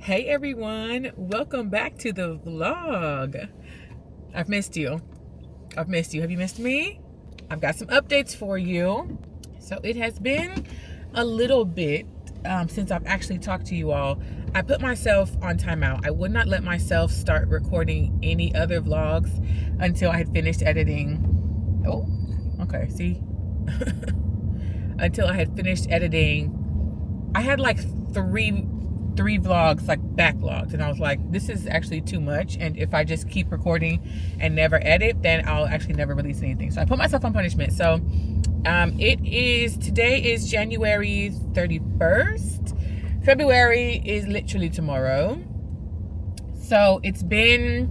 Hey everyone, welcome back to the vlog. I've missed you. Have you missed me? I've got some updates for you. So it has been a little bit since I've actually talked to you all. I put myself on timeout. I would not let myself start recording any other vlogs until I had finished editing. Oh, okay, see? Until I had finished editing. I had like three vlogs like backlogged, and I was like, this is actually too much, and if I just keep recording and never edit, then I'll actually never release anything. So I put myself on punishment. So today is January 31st. February is literally tomorrow. So it's been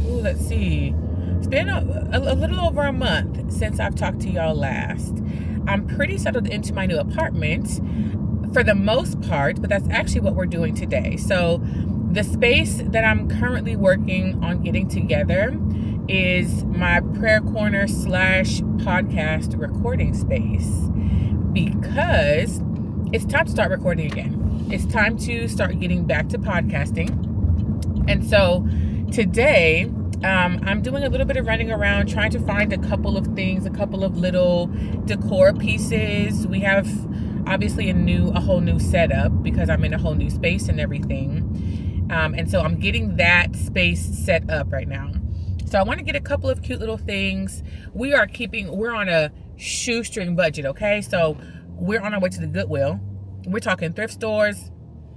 let's see, it's been a little over a month since I've talked to y'all last. I'm pretty settled into my new apartment for the most part, but that's actually what we're doing today. So the space that I'm currently working on getting together is my prayer corner / podcast recording space, because it's time to start recording again. It's time to start getting back to podcasting. And so today, I'm doing a little bit of running around, trying to find a couple of things, a couple of little decor pieces. We have obviously a whole new setup because I'm in a whole new space and everything. And so I'm getting that space set up right now. So I want to get a couple of cute little things. We're on a shoestring budget, okay? So we're on our way to the Goodwill. We're talking thrift stores,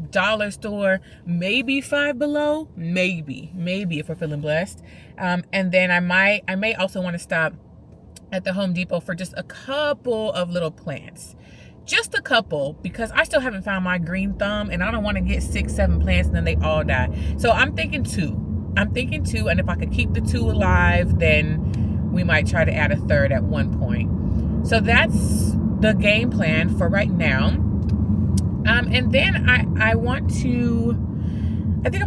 dollar store, maybe Five Below, maybe if we're feeling blessed. And then I may also want to stop at the Home Depot for just a couple of little plants. Just a couple, because I still haven't found my green thumb, and I don't want to get 6-7 plants and then they all die. So I'm thinking two, and if I could keep the two alive, then we might try to add a third at one point. So that's the game plan for right now. And then I think I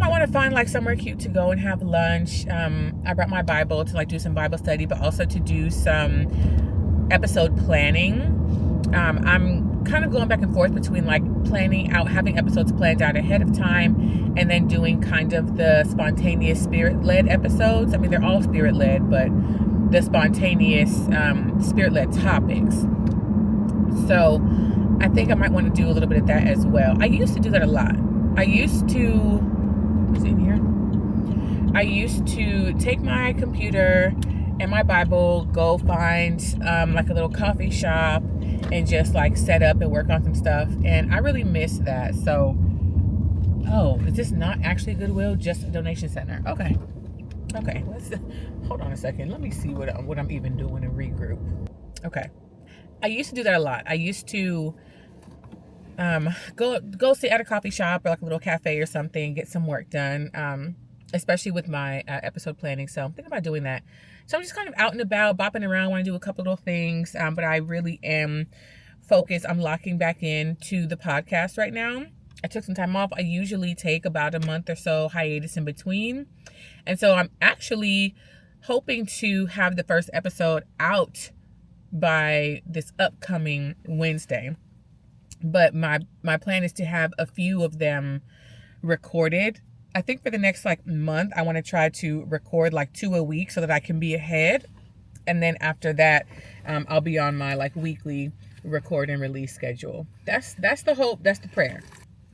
might want to find like somewhere cute to go and have lunch. I brought my Bible to like do some Bible study, but also to do some episode planning. I'm kind of going back and forth between like planning out, having episodes planned out ahead of time, and then doing kind of the spontaneous spirit-led episodes. I mean, they're all spirit-led, but the spontaneous spirit-led topics. So I think I might want to do a little bit of that as well. I used to do that a lot. I used to take my computer and my Bible, go find like a little coffee shop and just like set up and work on some stuff. And I really miss that. So, is this not actually Goodwill, just a donation center? Okay, let's hold on a second. Let me see what I'm even doing and regroup. Okay. I used to do that a lot. I used to go sit at a coffee shop or like a little cafe or something, get some work done, especially with my episode planning. So I'm thinking about doing that. So I'm just kind of out and about, bopping around, want to do a couple little things, but I really am focused. I'm locking back into the podcast right now. I took some time off. I usually take about a month or so hiatus in between. And so I'm actually hoping to have the first episode out by this upcoming Wednesday. But my plan is to have a few of them recorded. I think for the next like month, I want to try to record like 2 a week so that I can be ahead. And then after that, I'll be on my like weekly record and release schedule. That's the hope. That's the prayer.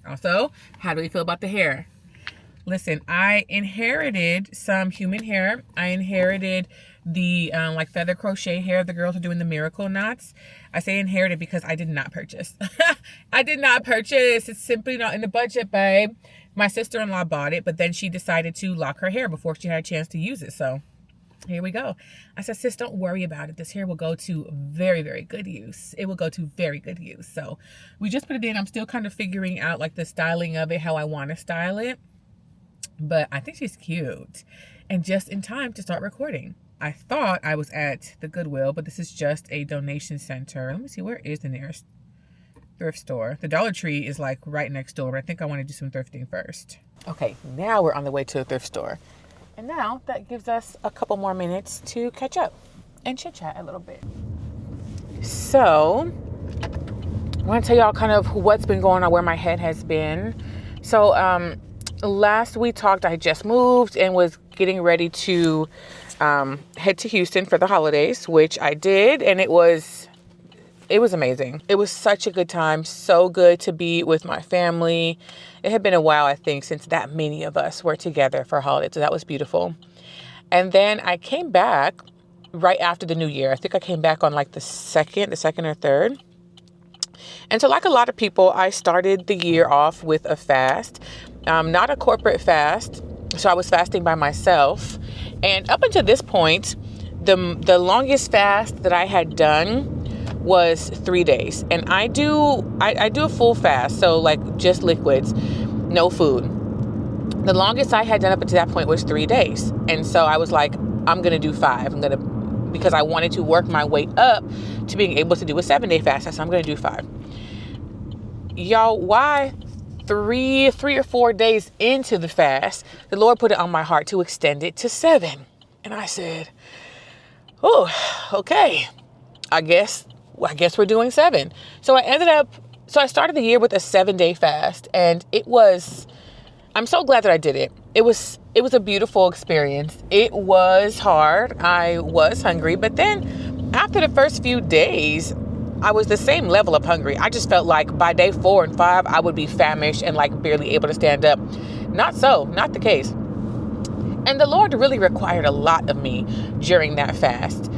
Also, how do we feel about the hair? Listen, I inherited some human hair. I inherited the like feather crochet hair the girls are doing the miracle knots. I say inherited because I did not purchase. I did not purchase. It's simply not in the budget, babe. My sister-in-law bought it, but then she decided to lock her hair before she had a chance to use it. So here we go. I said, sis, don't worry about it. This hair will go to very, very good use. It will go to very good use. So we just put it in. I'm still kind of figuring out like the styling of it, how I want to style it. But I think she's cute and just in time to start recording. I thought I was at the Goodwill, but this is just a donation center. Let me see, where is the nearest thrift store? The Dollar Tree is like right next door, but I think I want to do some thrifting first. Okay, now we're on the way to a thrift store. And now that gives us a couple more minutes to catch up and chit chat a little bit. So I want to tell y'all kind of what's been going on, where my head has been. So last we talked, I just moved and was getting ready to head to Houston for the holidays, which I did, and it was amazing. It was such a good time. So good to be with my family. It had been a while, I think, since that many of us were together for holidays. So that was beautiful. And then I came back right after the new year. I think I came back on like the second or third. And so like a lot of people, I started the year off with a fast, not a corporate fast. So I was fasting by myself. And up until this point, the longest fast that I had done was 3 days. And I do a full fast. So like just liquids, no food. The longest I had done up until that point was 3 days. And so I was like, I'm going to do 5. Because I wanted to work my way up to being able to do a 7-day fast. So I'm going to do 5. Y'all, why 3 or 4 days into the fast, the Lord put it on my heart to extend it to 7. And I said, oh, okay, I guess we're doing 7. So I started the year with a 7-day fast, and I'm so glad that I did it. It was a beautiful experience. It was hard. I was hungry, but then after the first few days, I was the same level of hungry. I just felt like by day 4 and 5, I would be famished and like barely able to stand up. Not the case. And the Lord really required a lot of me during that fast.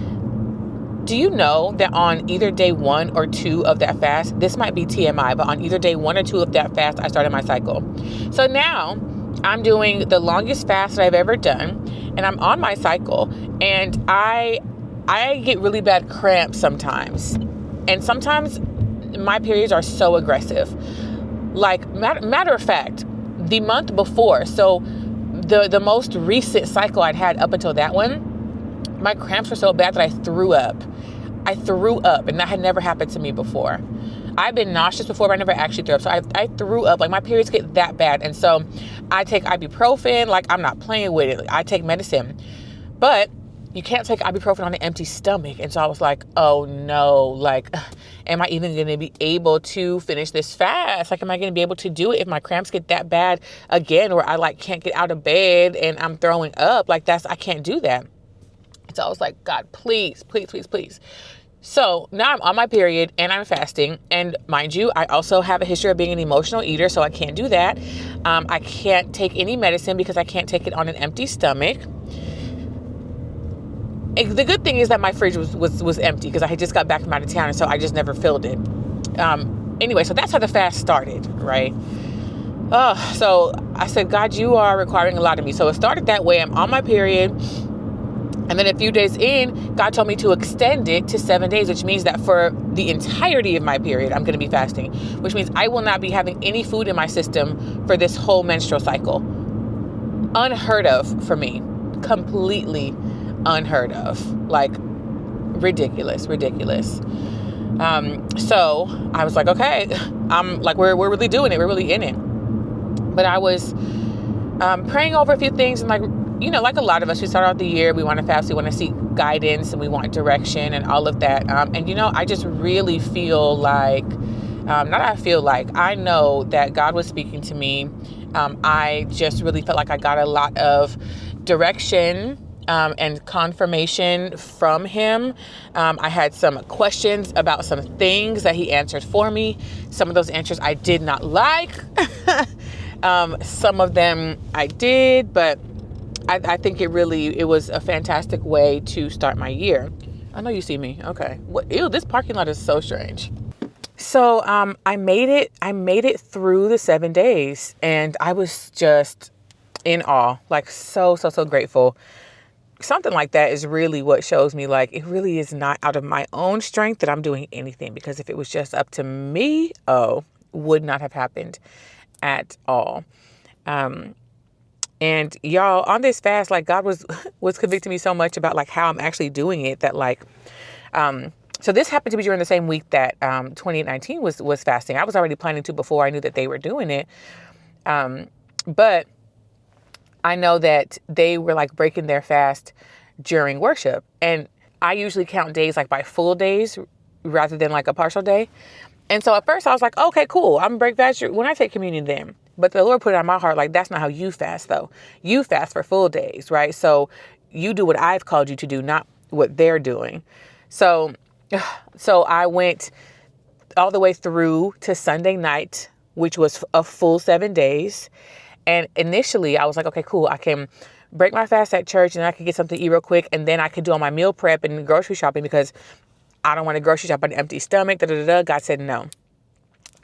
Do you know that on either day 1 or 2 of that fast, this might be TMI, but on either day 1 or 2 of that fast, I started my cycle. So now I'm doing the longest fast that I've ever done, and I'm on my cycle, and I get really bad cramps sometimes. And sometimes my periods are so aggressive. Like matter of fact, the month before, so the most recent cycle I'd had up until that one, my cramps were so bad that I threw up, and that had never happened to me before. I've been nauseous before, but I never actually threw up. So I threw up. Like, my periods get that bad. And so I take ibuprofen. Like, I'm not playing with it. I take medicine. But you can't take ibuprofen on an empty stomach. And so I was like, oh no, like, am I even going to be able to finish this fast? Like, am I going to be able to do it if my cramps get that bad again, where I like can't get out of bed and I'm throwing up? Like, I can't do that. So I was like, God, please, please, please, please. So now I'm on my period and I'm fasting. And mind you, I also have a history of being an emotional eater, so I can't do that. I can't take any medicine because I can't take it on an empty stomach. The good thing is that my fridge was empty because I had just got back from out of town, and so I just never filled it. Anyway, so that's how the fast started, right? So I said, God, you are requiring a lot of me. So it started that way. I'm on my period. And then a few days in, God told me to extend it to 7 days, which means that for the entirety of my period, I'm going to be fasting, which means I will not be having any food in my system for this whole menstrual cycle. Unheard of for me. Completely unheard of. Like, ridiculous. So I was like, okay, I'm like, we're really doing it. We're really in it. But I was praying over a few things, and like, you know, like a lot of us, we start out the year, we want to fast, we want to seek guidance, and we want direction and all of that. And, you know, I just really feel like, I know that God was speaking to me. I just really felt like I got a lot of direction and confirmation from him. I had some questions about some things that he answered for me. Some of those answers I did not like. Some of them I did, but I think it was a fantastic way to start my year. I know you see me. Okay. Ew, this parking lot is so strange. So I made it through the 7 days, and I was just in awe, like so grateful. Something like that is really what shows me, like, it really is not out of my own strength that I'm doing anything, because if it was just up to me, would not have happened at all. And y'all, on this fast, like, God was convicting me so much about like how I'm actually doing it, that like, so this happened to be during the same week that 2019 was fasting. I was already planning to before I knew that they were doing it. But I know that they were like breaking their fast during worship. And I usually count days like by full days rather than like a partial day. And so at first I was like, okay, cool. I'm break fast when I take communion then. But the Lord put it on my heart, like, that's not how you fast though. You fast for full days, right? So you do what I've called you to do, not what they're doing. So I went all the way through to Sunday night, which was a full 7 days. And initially I was like, okay, cool. I can break my fast at church and I can get something to eat real quick. And then I could do all my meal prep and grocery shopping because I don't want to grocery shop on an empty stomach. God said no.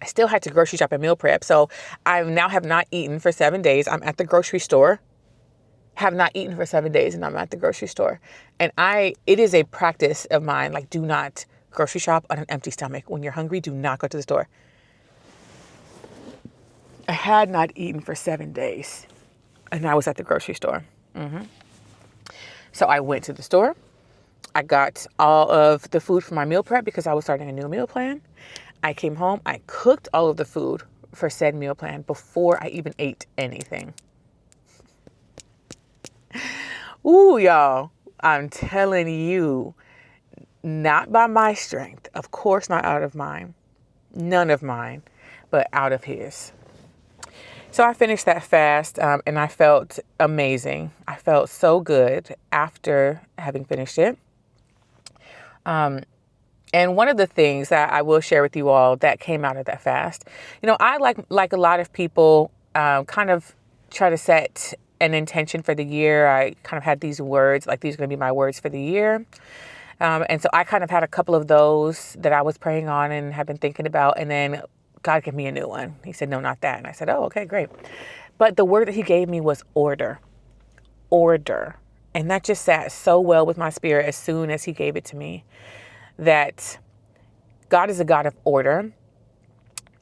I still had to grocery shop and meal prep. So I now have not eaten for 7 days. I'm at the grocery store. Have not eaten for 7 days and I'm at the grocery store. And it is a practice of mine. Like, do not grocery shop on an empty stomach. When you're hungry, do not go to the store. I had not eaten for 7 days and I was at the grocery store. So I went to the store. I got all of the food for my meal prep because I was starting a new meal plan. I came home. I cooked all of the food for said meal plan before I even ate anything. Ooh, y'all, I'm telling you, not by my strength. Of course, not out of mine. None of mine, but out of his. So I finished that fast and I felt amazing. I felt so good after having finished it. And one of the things that I will share with you all that came out of that fast, I like a lot of people kind of try to set an intention for the year. I kind of had these words, like these are going to be my words for the year. And so I kind of had a couple of those that I was praying on and have been thinking about. And then God gave me a new one. He said, no, not that. And I said, oh, okay, great. But the word that he gave me was order. Order. And that just sat so well with my spirit as soon as he gave it to me, that God is a God of order.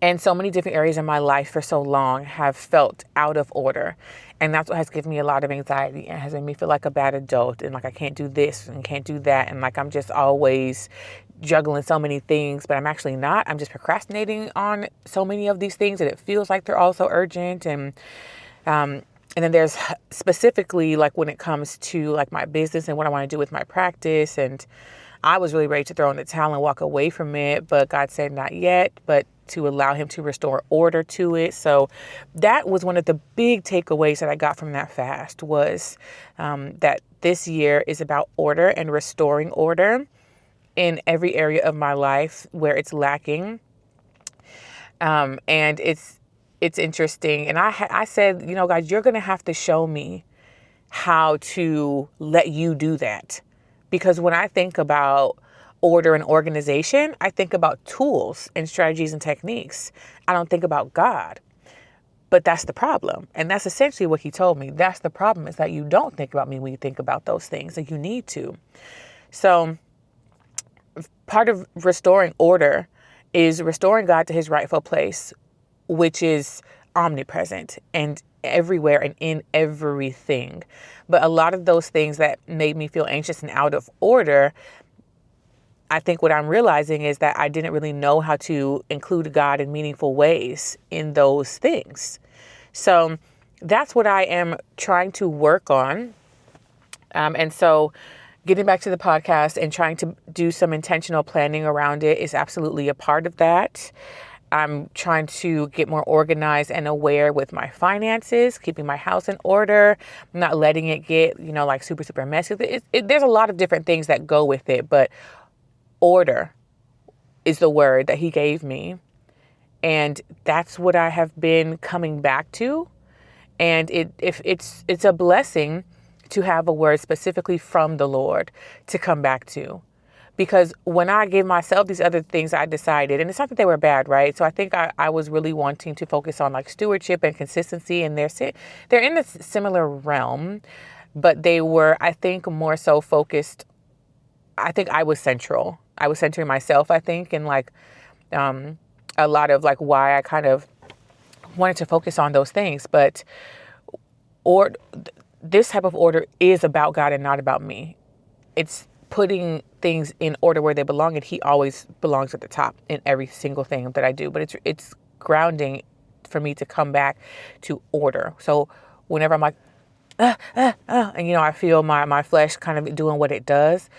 And so many different areas in my life for so long have felt out of order. And that's what has given me a lot of anxiety and has made me feel like a bad adult and like I can't do this and can't do that. And like I'm just always juggling so many things, but I'm actually not. I'm just procrastinating on so many of these things and it feels like they're all so urgent. And then there's specifically like when it comes to like my business and what I want to do with my practice. And I was really ready to throw in the towel and walk away from it, but God said not yet, but to allow him to restore order to it. So that was one of the big takeaways that I got from that fast was that this year is about order and restoring order in every area of my life where it's lacking. And it's interesting. And I said, God, you're going to have to show me how to let you do that. Because when I think about order and organization, I think about tools and strategies and techniques. I don't think about God. But that's the problem. And that's essentially what he told me. That's the problem, is that you don't think about me when you think about those things, and you need to. So part of restoring order is restoring God to his rightful place, which is omnipresent and everywhere and in everything. But a lot of those things that made me feel anxious and out of order, I think what I'm realizing is that I didn't really know how to include God in meaningful ways in those things. So that's what I am trying to work on. And so getting back to the podcast and trying to do some intentional planning around it is absolutely a part of that. I'm trying to get more organized and aware with my finances, keeping my house in order, not letting it get, like super, super messy. There's a lot of different things that go with it, but order is the word that he gave me. And that's what I have been coming back to. And it's a blessing to have a word specifically from the Lord to come back to. Because when I gave myself these other things, I decided, and it's not that they were bad, right? So I think I was really wanting to focus on like stewardship and consistency, and they're in a similar realm, but they were, I think, more so focused. I think I was central. I was centering myself, I think, and like a lot of like why I kind of wanted to focus on those things. But this type of order is about God and not about me. It's putting things in order where they belong, and he always belongs at the top in every single thing that I do. But it's grounding for me to come back to order. So whenever I'm like, and I feel my flesh kind of doing what it does,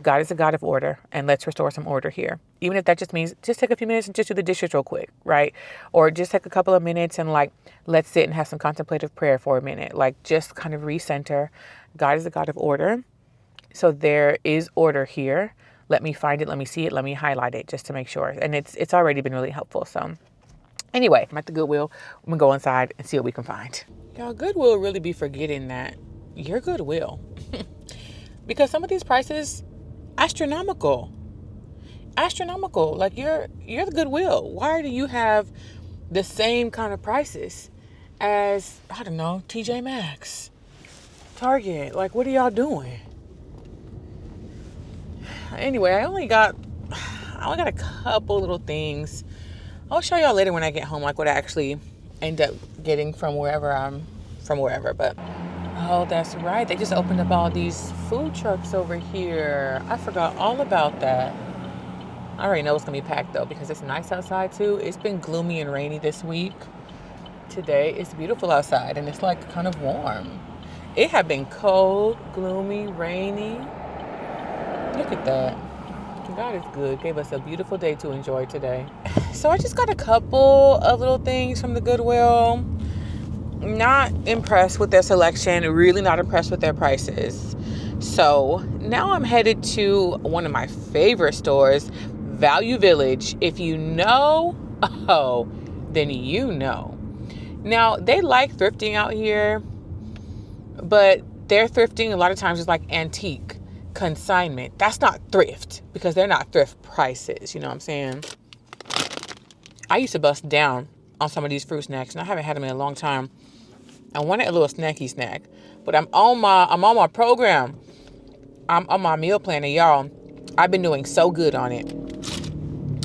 God is a God of order, and let's restore some order here. Even if that just means just take a few minutes and just do the dishes real quick, right? Or just take a couple of minutes and like, let's sit and have some contemplative prayer for a minute. Like just kind of recenter. God is a God of order. So there is order here. Let me find it. Let me see it. Let me highlight it just to make sure. And it's already been really helpful. So anyway, I'm at the Goodwill. I'm going to go inside and see what we can find. Y'all, Goodwill really be forgetting that you're Goodwill. Because some of these prices, astronomical. Like you're the Goodwill. Why do you have the same kind of prices as, I don't know, TJ Maxx, Target? Like, what are y'all doing? Anyway, I only got a couple little things. I'll show y'all later when I get home, like what I actually end up getting from wherever. But oh, that's right. They just opened up all these food trucks over here. I forgot all about that. I already know it's going to be packed, though, because it's nice outside, too. It's been gloomy and rainy this week. Today, it's beautiful outside, and it's, like, kind of warm. It had been cold, gloomy, rainy. Look at that. God is good. Gave us a beautiful day to enjoy today. So I just got a couple of little things from the Goodwill. Not impressed with their selection. Really not impressed with their prices. So now I'm headed to one of my favorite stores, Value Village. If you know, oh, then you know. Now, they like thrifting out here, but their thrifting a lot of times is like antique, consignment. That's not thrift because they're not thrift prices. You know what I'm saying? I used to bust down on some of these fruit snacks, and I haven't had them in a long time. I wanted a little snacky snack, but I'm on my program. I'm on my meal planner, y'all. I've been doing so good on it.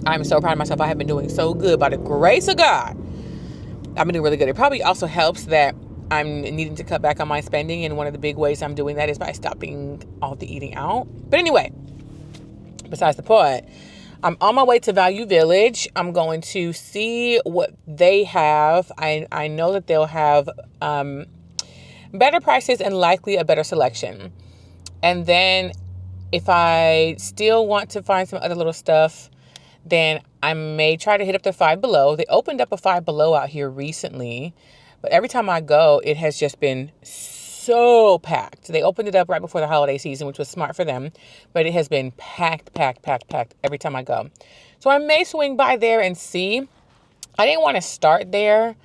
I'm so proud of myself. I have been doing so good by the grace of God. I've been doing really good. It probably also helps that I'm needing to cut back on my spending, and one of the big ways I'm doing that is by stopping all the eating out. But anyway, besides the point, I'm on my way to Value Village. I'm going to see what they have. I know that they'll have better prices and likely a better selection. And then if I still want to find some other little stuff, then I may try to hit up the Five Below. They opened up a Five Below out here recently, but every time I go, it has just been so packed. They opened it up right before the holiday season, which was smart for them, but it has been packed every time I go. So I may swing by there and see. I didn't want to start there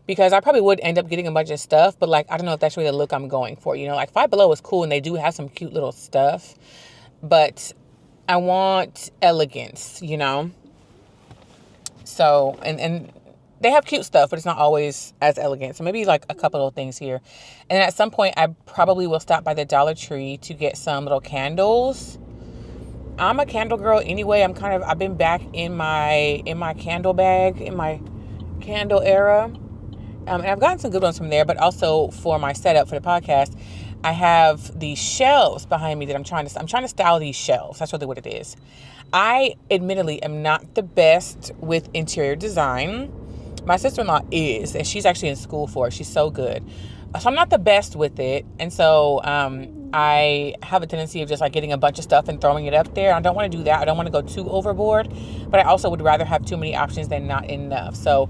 because I probably would end up getting a bunch of stuff, but like, I don't know if that's really the look I'm going for. You know, like Five Below is cool and they do have some cute little stuff, but I want elegance, you know? So, and they have cute stuff, but it's not always as elegant. So maybe like a couple of things here. And at some point, I probably will stop by the Dollar Tree to get some little candles. I'm a candle girl anyway. I've been back in my candle bag, in my candle era. And I've gotten some good ones from there, but also for my setup for the podcast, I have these shelves behind me that I'm trying to style these shelves. That's really what it is. I admittedly am not the best with interior design. My sister-in-law is, and she's actually in school for it. She's so good. So I'm not the best with it. And so I have a tendency of just like getting a bunch of stuff and throwing it up there. I don't want to do that. I don't want to go too overboard, but I also would rather have too many options than not enough. So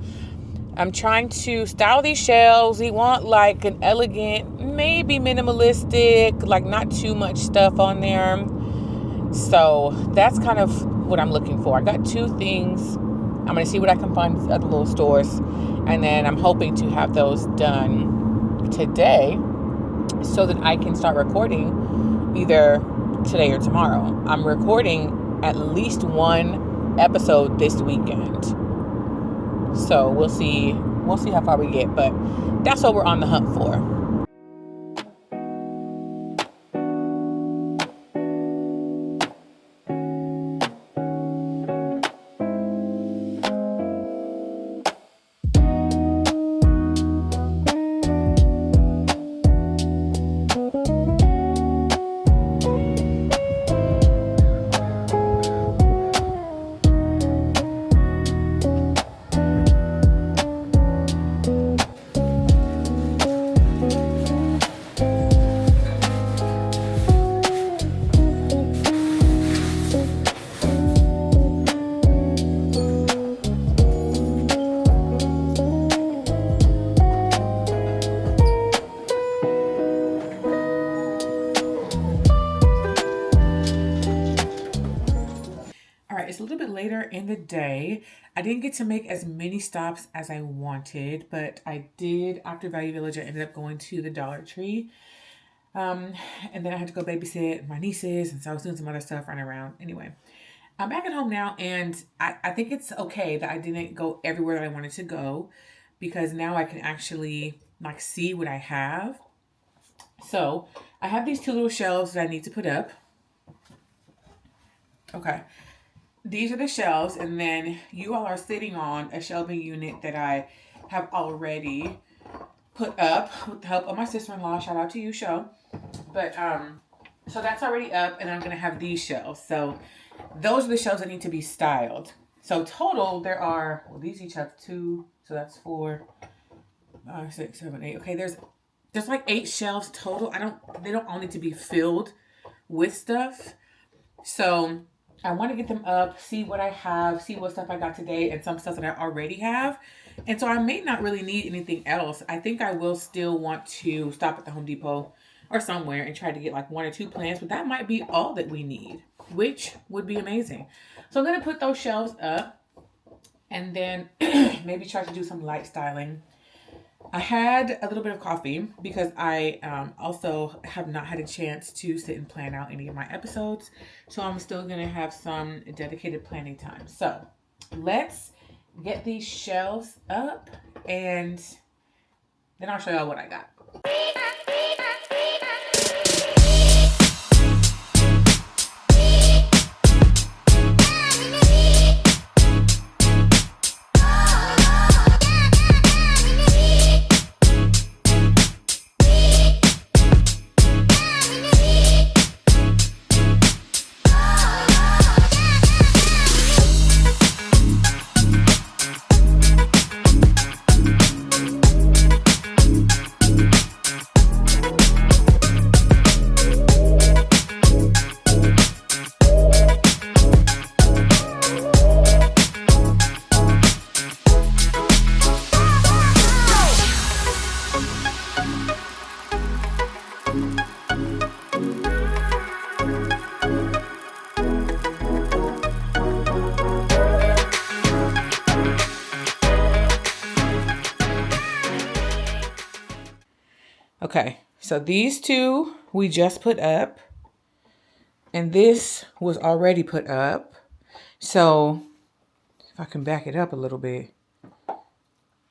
I'm trying to style these shelves. We want like an elegant, maybe minimalistic, like not too much stuff on there. So that's kind of what I'm looking for. I got two things. I'm going to see what I can find at the little stores. And then I'm hoping to have those done today so that I can start recording either today or tomorrow. I'm recording at least one episode this weekend. So we'll see how far we get, but that's what we're on the hunt for. later in the day. I didn't get to make as many stops as I wanted, but I did, after Value Village, I ended up going to the Dollar Tree. Um, and then I had to go babysit my nieces, and so I was doing some other stuff running around. Anyway, I'm back at home now, and I think it's okay that I didn't go everywhere that I wanted to go, because now I can actually like see what I have. So I have these two little shelves that I need to put up. Okay. These are the shelves, and then you all are sitting on a shelving unit that I have already put up with the help of my sister-in-law. Shout out to you, show. But so that's already up, and I'm gonna have these shelves. So those are the shelves that need to be styled. So total there are, well, these each have two, so that's 4, 5, 6, 7, 8. Okay, there's like 8 shelves total. They don't all need to be filled with stuff. So I want to get them up, see what I have, see what stuff I got today, and some stuff that I already have. And so I may not really need anything else. I think I will still want to stop at the Home Depot or somewhere and try to get like 1 or 2 plants, but that might be all that we need, which would be amazing. So I'm going to put those shelves up and then maybe try to do some light styling. I had a little bit of coffee because I also have not had a chance to sit and plan out any of my episodes. So I'm still going to have some dedicated planning time. So let's get these shelves up and then I'll show y'all what I got. Okay, so these two we just put up, and this was already put up. So if I can back it up a little bit,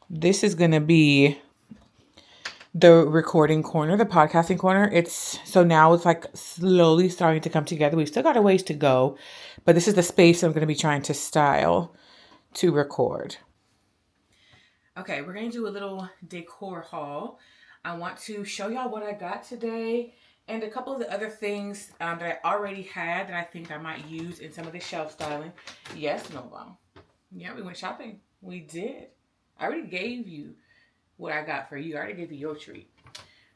this is going to be the recording corner, the podcasting corner. So now it's like slowly starting to come together. We've still got a ways to go, but this is the space I'm going to be trying to style to record. Okay, we're going to do a little decor haul. I want to show y'all what I got today and a couple of the other things that I already had that I think I might use in some of the shelf styling. Yes, Nova. Yeah, we went shopping. We did. I already gave you what I got for you. I already gave you your treat.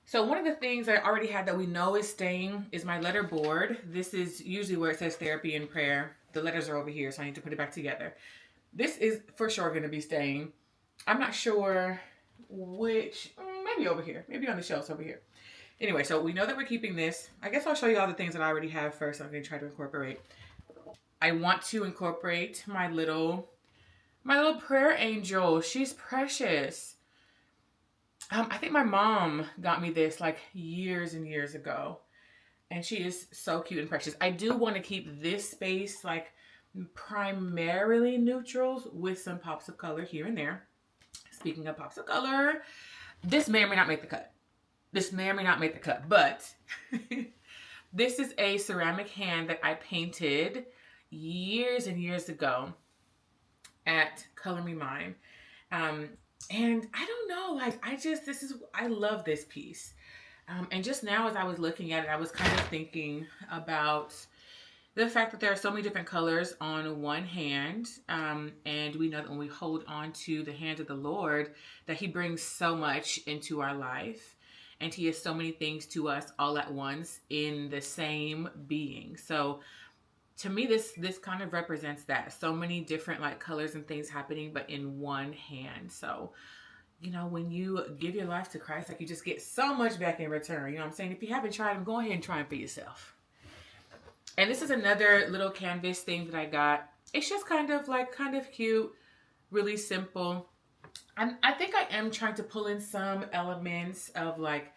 So one of the things I already had that we know is staying is my letter board. This is usually where it says therapy and prayer. The letters are over here, so I need to put it back together. This is for sure going to be staying. I'm not sure which, maybe over here, maybe on the shelves over here. Anyway, so we know that we're keeping this. I guess I'll show you all the things that I already have first. I'm going to try to incorporate. I want to incorporate my little prayer angel. She's precious. I think my mom got me this like years and years ago, and she is so cute and precious. I do want to keep this space like primarily neutrals with some pops of color here and there. Speaking of pops of color, this may or may not make the cut. But this is a ceramic hand that I painted years and years ago at Color Me Mine. And I don't know, like, I love this piece. And just now as I was looking at it, I was kind of thinking about the fact that there are so many different colors on one hand. And we know that when we hold on to the hand of the Lord, that He brings so much into our life. And He is so many things to us all at once in the same being. So to me, this kind of represents that. So many different like colors and things happening, but in one hand. So, you know, when you give your life to Christ, like, you just get so much back in return. You know what I'm saying? If you haven't tried them, go ahead and try them for yourself. And this is another little canvas thing that I got. it's just kind of cute, really simple. I think I am trying to pull in some elements of like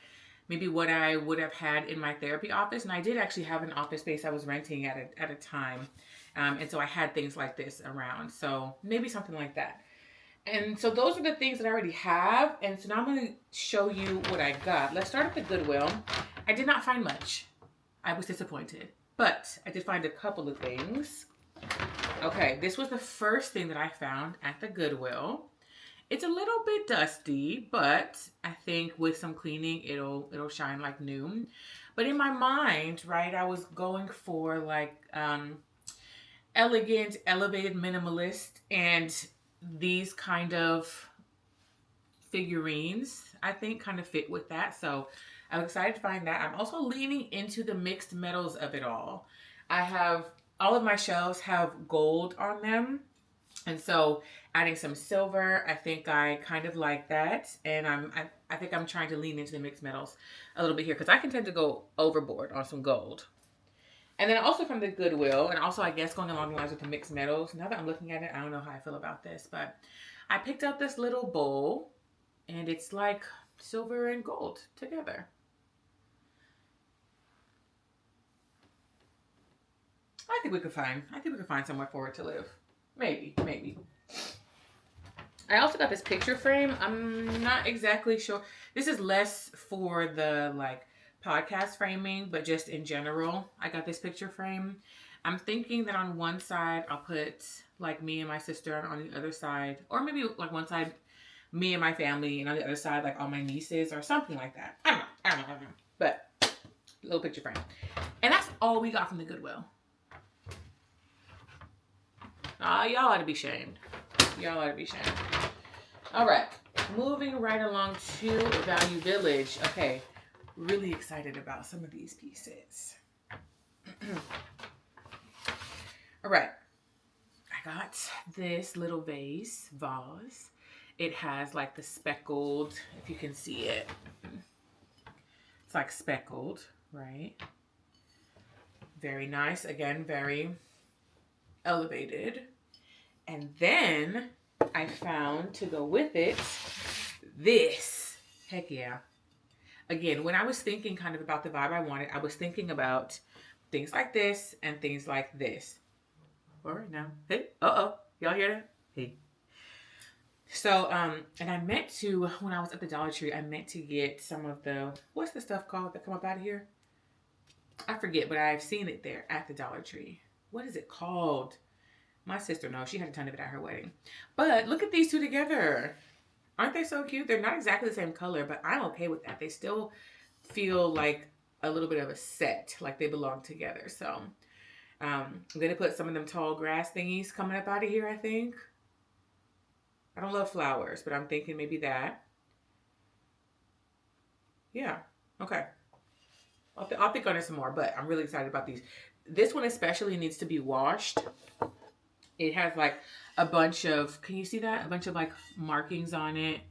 maybe what I would have had in my therapy office. And I did actually have an office space I was renting at a time. And so I had things like this around. So maybe something like that. And so those are the things that I already have. And so now I'm going to show you what I got. Let's start at the Goodwill. I did not find much. I was disappointed. But I did find a couple of things. Okay, this was the first thing that I found at the Goodwill. It's a little bit dusty, but I think with some cleaning, it'll shine like new. But in my mind, right, I was going for like elegant, elevated minimalist, and these kind of figurines, I think, kind of fit with that. So I'm excited to find that. I'm also leaning into the mixed metals of it all. I have all of my shelves have gold on them. And so adding some silver, I think I kind of like that. And I think I'm trying to lean into the mixed metals a little bit here because I can tend to go overboard on some gold. And then also from the Goodwill, and also I guess going along the lines with the mixed metals, now that I'm looking at it, I don't know how I feel about this, but I picked up this little bowl and it's like silver and gold together. I think we could find somewhere for it to live. Maybe. I also got this picture frame. I'm not exactly sure. This is less for the like podcast framing, but just in general, I got this picture frame. I'm thinking that on one side I'll put like me and my sister, and on the other side, or maybe like one side me and my family, and on the other side like all my nieces or something like that. I don't know. But little picture frame. And that's all we got from the Goodwill. Y'all ought to be shamed. All right. Moving right along to Value Village. Okay. Really excited about some of these pieces. All right. I got this little vase. It has like the speckled, if you can see it. It's like speckled, right? Very nice. Again, very elevated. And then I found to go with it this. Heck yeah. Again, when I was thinking kind of about the vibe I wanted, I was thinking about things like this and things like this. All right now. Hey, y'all hear that? Hey. So, and I meant to, when I was at the Dollar Tree, I meant to get some of the, what's the stuff called that come up out of here? I forget, but I've seen it there at the Dollar Tree. What is it called? My sister knows. She had a ton of it at her wedding. But look at these two together. Aren't they so cute? They're not exactly the same color, but I'm okay with that. They still feel like a little bit of a set, like they belong together. So I'm going to put some of them tall grass thingies coming up out of here, I think. I don't love flowers, but I'm thinking maybe that. Yeah. Okay. I'll think on it some more, but I'm really excited about these. This one especially needs to be washed. It has like a bunch of, can you see that? A bunch of like markings on it,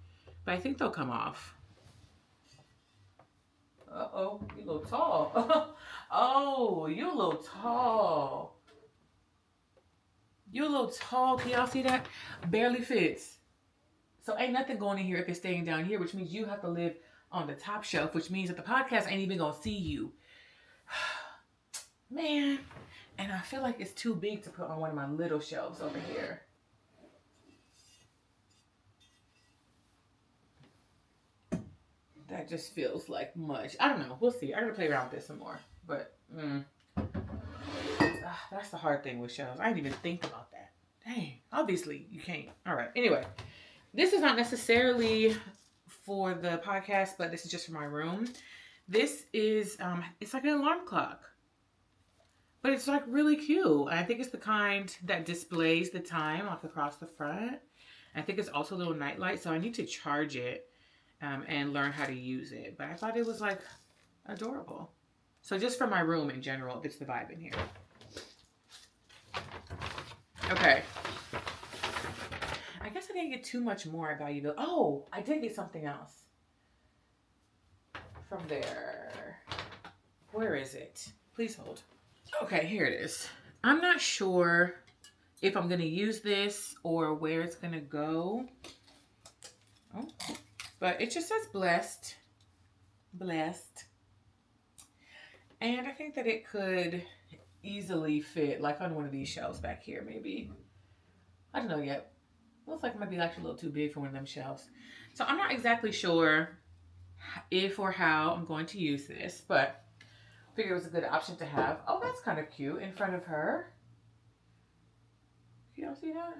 but I think they'll come off. Uh-oh, you a little tall. Oh, you a little tall. You a little tall. Can y'all see that? Barely fits. So ain't nothing going in here if it's staying down here, which means you have to live on the top shelf, which means that the podcast ain't even gonna see you. Man. And I feel like it's too big to put on one of my little shelves over here. That just feels like much. I don't know. We'll see. I gotta play around with this some more. But that's the hard thing with shelves. I didn't even think about that. Dang. Obviously, you can't. All right. Anyway, this is not necessarily for the podcast, but this is just for my room. This is, it's like an alarm clock. But it's like really cute. I think it's the kind that displays the time like across the front. I think it's also a little nightlight, so I need to charge it and learn how to use it. But I thought it was like adorable. So just for my room in general, it's the vibe in here. Okay. I guess I didn't get too much more at Value Village. Oh, I did get something else from there. Where is it? Please hold. Okay, here it is. I'm not sure if I'm going to use this or where it's going to go. Oh, but it just says blessed. Blessed. And I think that it could easily fit like on one of these shelves back here, maybe. I don't know yet. Looks like it might be actually a little too big for one of them shelves. So I'm not exactly sure if or how I'm going to use this, but I figured it was a good option to have. Oh, that's kind of cute in front of her. You don't see that?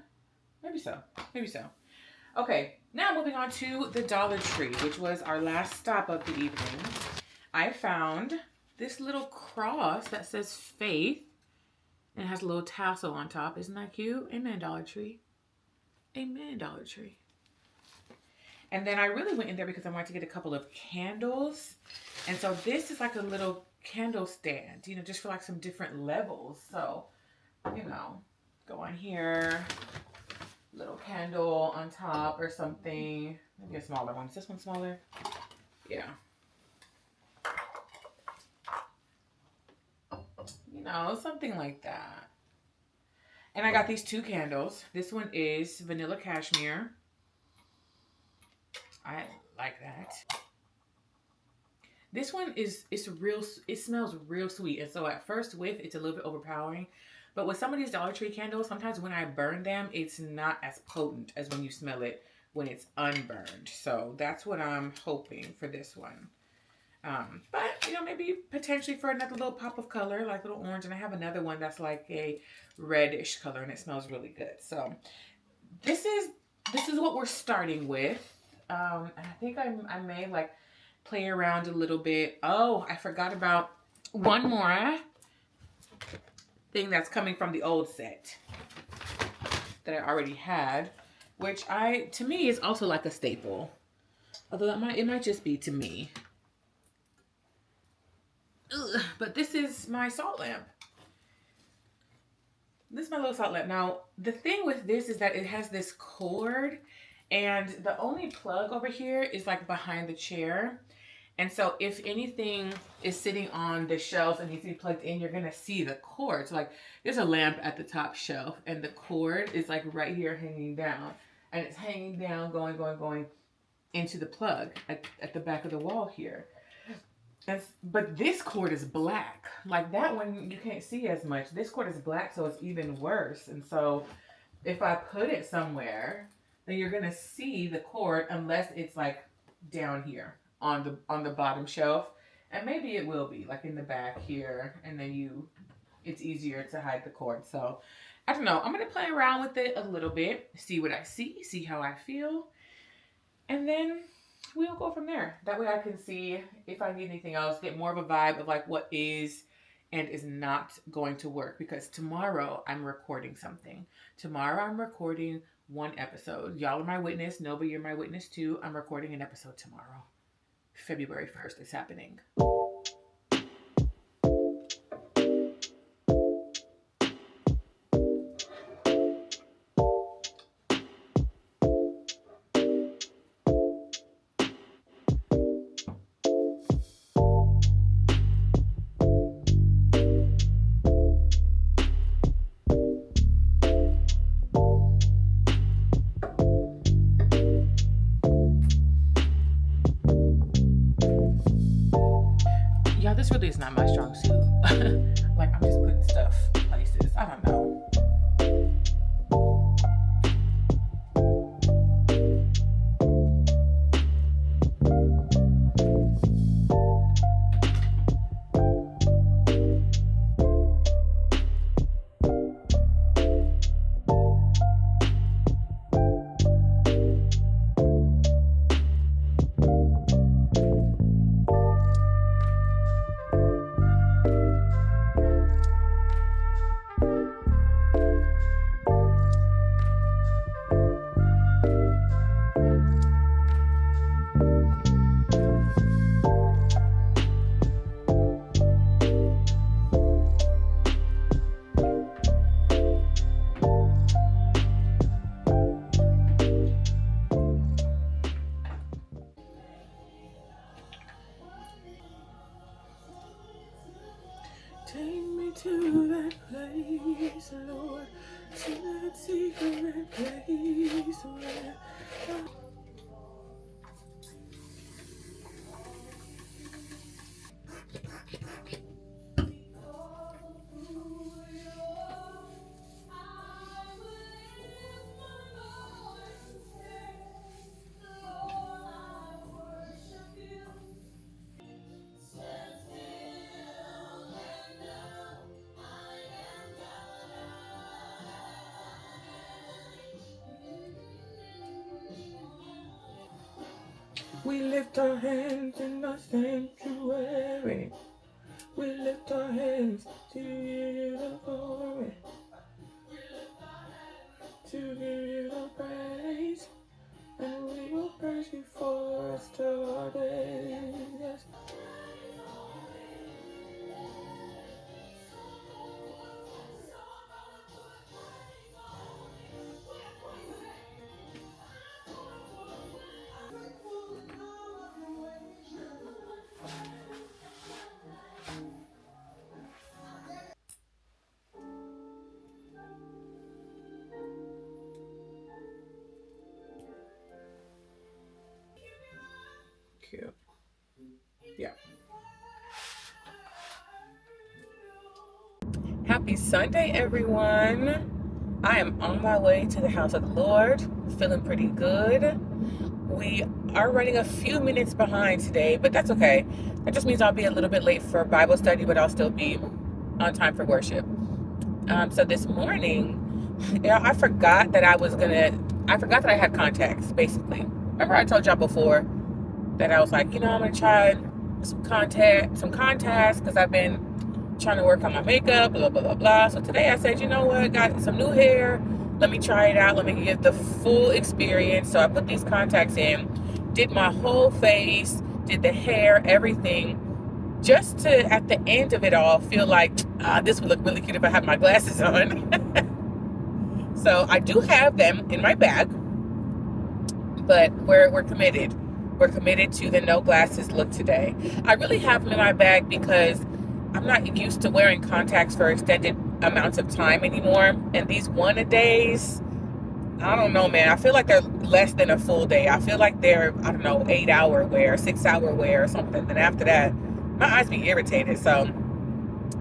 Maybe so. Maybe so. Okay, now moving on to the Dollar Tree, which was our last stop of the evening. I found this little cross that says faith and it has a little tassel on top. Isn't that cute? Amen, Dollar Tree. Amen, Dollar Tree. And then I really went in there because I wanted to get a couple of candles. And so this is like a little candle stand, you know, just for like some different levels. So, you know, go on here, little candle on top or something. Maybe a smaller one. Is this one smaller? Yeah. You know, something like that. And I got these two candles. This one is vanilla cashmere. I like that. This one it smells real sweet. And so at first whiff, it's a little bit overpowering. But with some of these Dollar Tree candles, sometimes when I burn them, it's not as potent as when you smell it when it's unburned. So that's what I'm hoping for this one. But, you know, maybe potentially for another little pop of color, like little orange. And I have another one that's like a reddish color and it smells really good. So this is what we're starting with. And I think I may like play around a little bit. Oh, I forgot about one more thing that's coming from the old set that I already had, which to me is also like a staple. Although it might just be to me. Ugh, but this is my salt lamp. This is my little salt lamp. Now, the thing with this is that it has this cord and the only plug over here is like behind the chair. And so if anything is sitting on the shelf and needs to be plugged in, you're going to see the cord. So like there's a lamp at the top shelf and the cord is like right here hanging down. And it's hanging down, going into the plug at the back of the wall here. But this cord is black. Like that one you can't see as much. This cord is black, so it's even worse. And so if I put it somewhere, then you're gonna see the cord unless it's like down here on the bottom shelf. And maybe it will be like in the back here, and then it's easier to hide the cord. So I don't know. I'm gonna play around with it a little bit, see what I see how I feel, and then we'll go from there. That way I can see if I need anything else, get more of a vibe of like what is and is not going to work. Because tomorrow I'm recording something. Tomorrow I'm recording one episode. Y'all are my witness. Nova, you're my witness too. I'm recording an episode tomorrow. February 1st, it's happening. This really is not my strong suit. Like I'm just putting stuff places. I don't know. We lift our hands in the sanctuary. We lift our hands to you the glory. To give you the praise. And we will praise you for the rest of our days. Yes. Cute. Yeah. Happy Sunday, everyone. I am on my way to the house of the Lord, feeling pretty good. We are running a few minutes behind today, but that's okay. That just means I'll be a little bit late for Bible study, but I'll still be on time for worship. So this morning, I forgot that I forgot that I had contacts, basically. Remember I told y'all before that I was like, I'm gonna try some contacts, because I've been trying to work on my makeup, blah, blah, blah, blah. So today I said, you know what, got some new hair. Let me try it out. Let me get the full experience. So I put these contacts in, did my whole face, did the hair, everything, just to, at the end of it all, feel like, this would look really cute if I had my glasses on. So I do have them in my bag, but we're committed. We're committed to the no glasses look today. I really have them in my bag because I'm not used to wearing contacts for extended amounts of time anymore. And these one-a-days, I don't know, man. I feel like they're less than a full day. I feel like they're, 8-hour wear, 6-hour wear or something. And after that, my eyes be irritated. So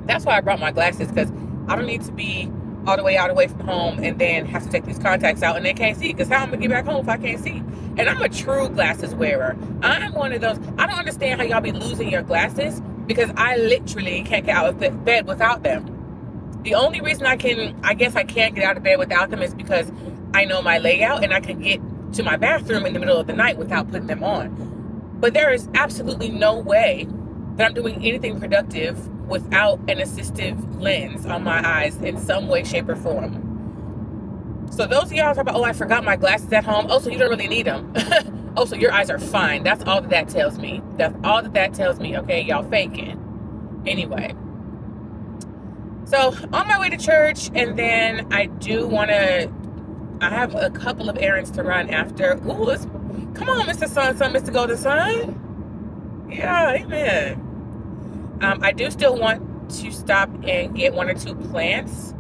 that's why I brought my glasses, because I don't need to be all the way out away from home and then have to take these contacts out and they can't see. Because how am I going to get back home if I can't see? And I'm a true glasses wearer. I'm one of those. I don't understand how y'all be losing your glasses, because I literally can't get out of bed without them. The only reason I guess I can't get out of bed without them is because I know my layout and I can get to my bathroom in the middle of the night without putting them on. But there is absolutely no way that I'm doing anything productive without an assistive lens on my eyes in some way, shape, or form. So those of y'all talk about, I forgot my glasses at home. Oh, so you don't really need them. Oh, so your eyes are fine. That's all that tells me. That's all that tells me. Okay, y'all faking. Anyway. So on my way to church, and then I have a couple of errands to run after. Ooh, come on, Mr. Sun, Mr. Golden Sun. Yeah, amen. I do still want to stop and get 1 or 2 plants.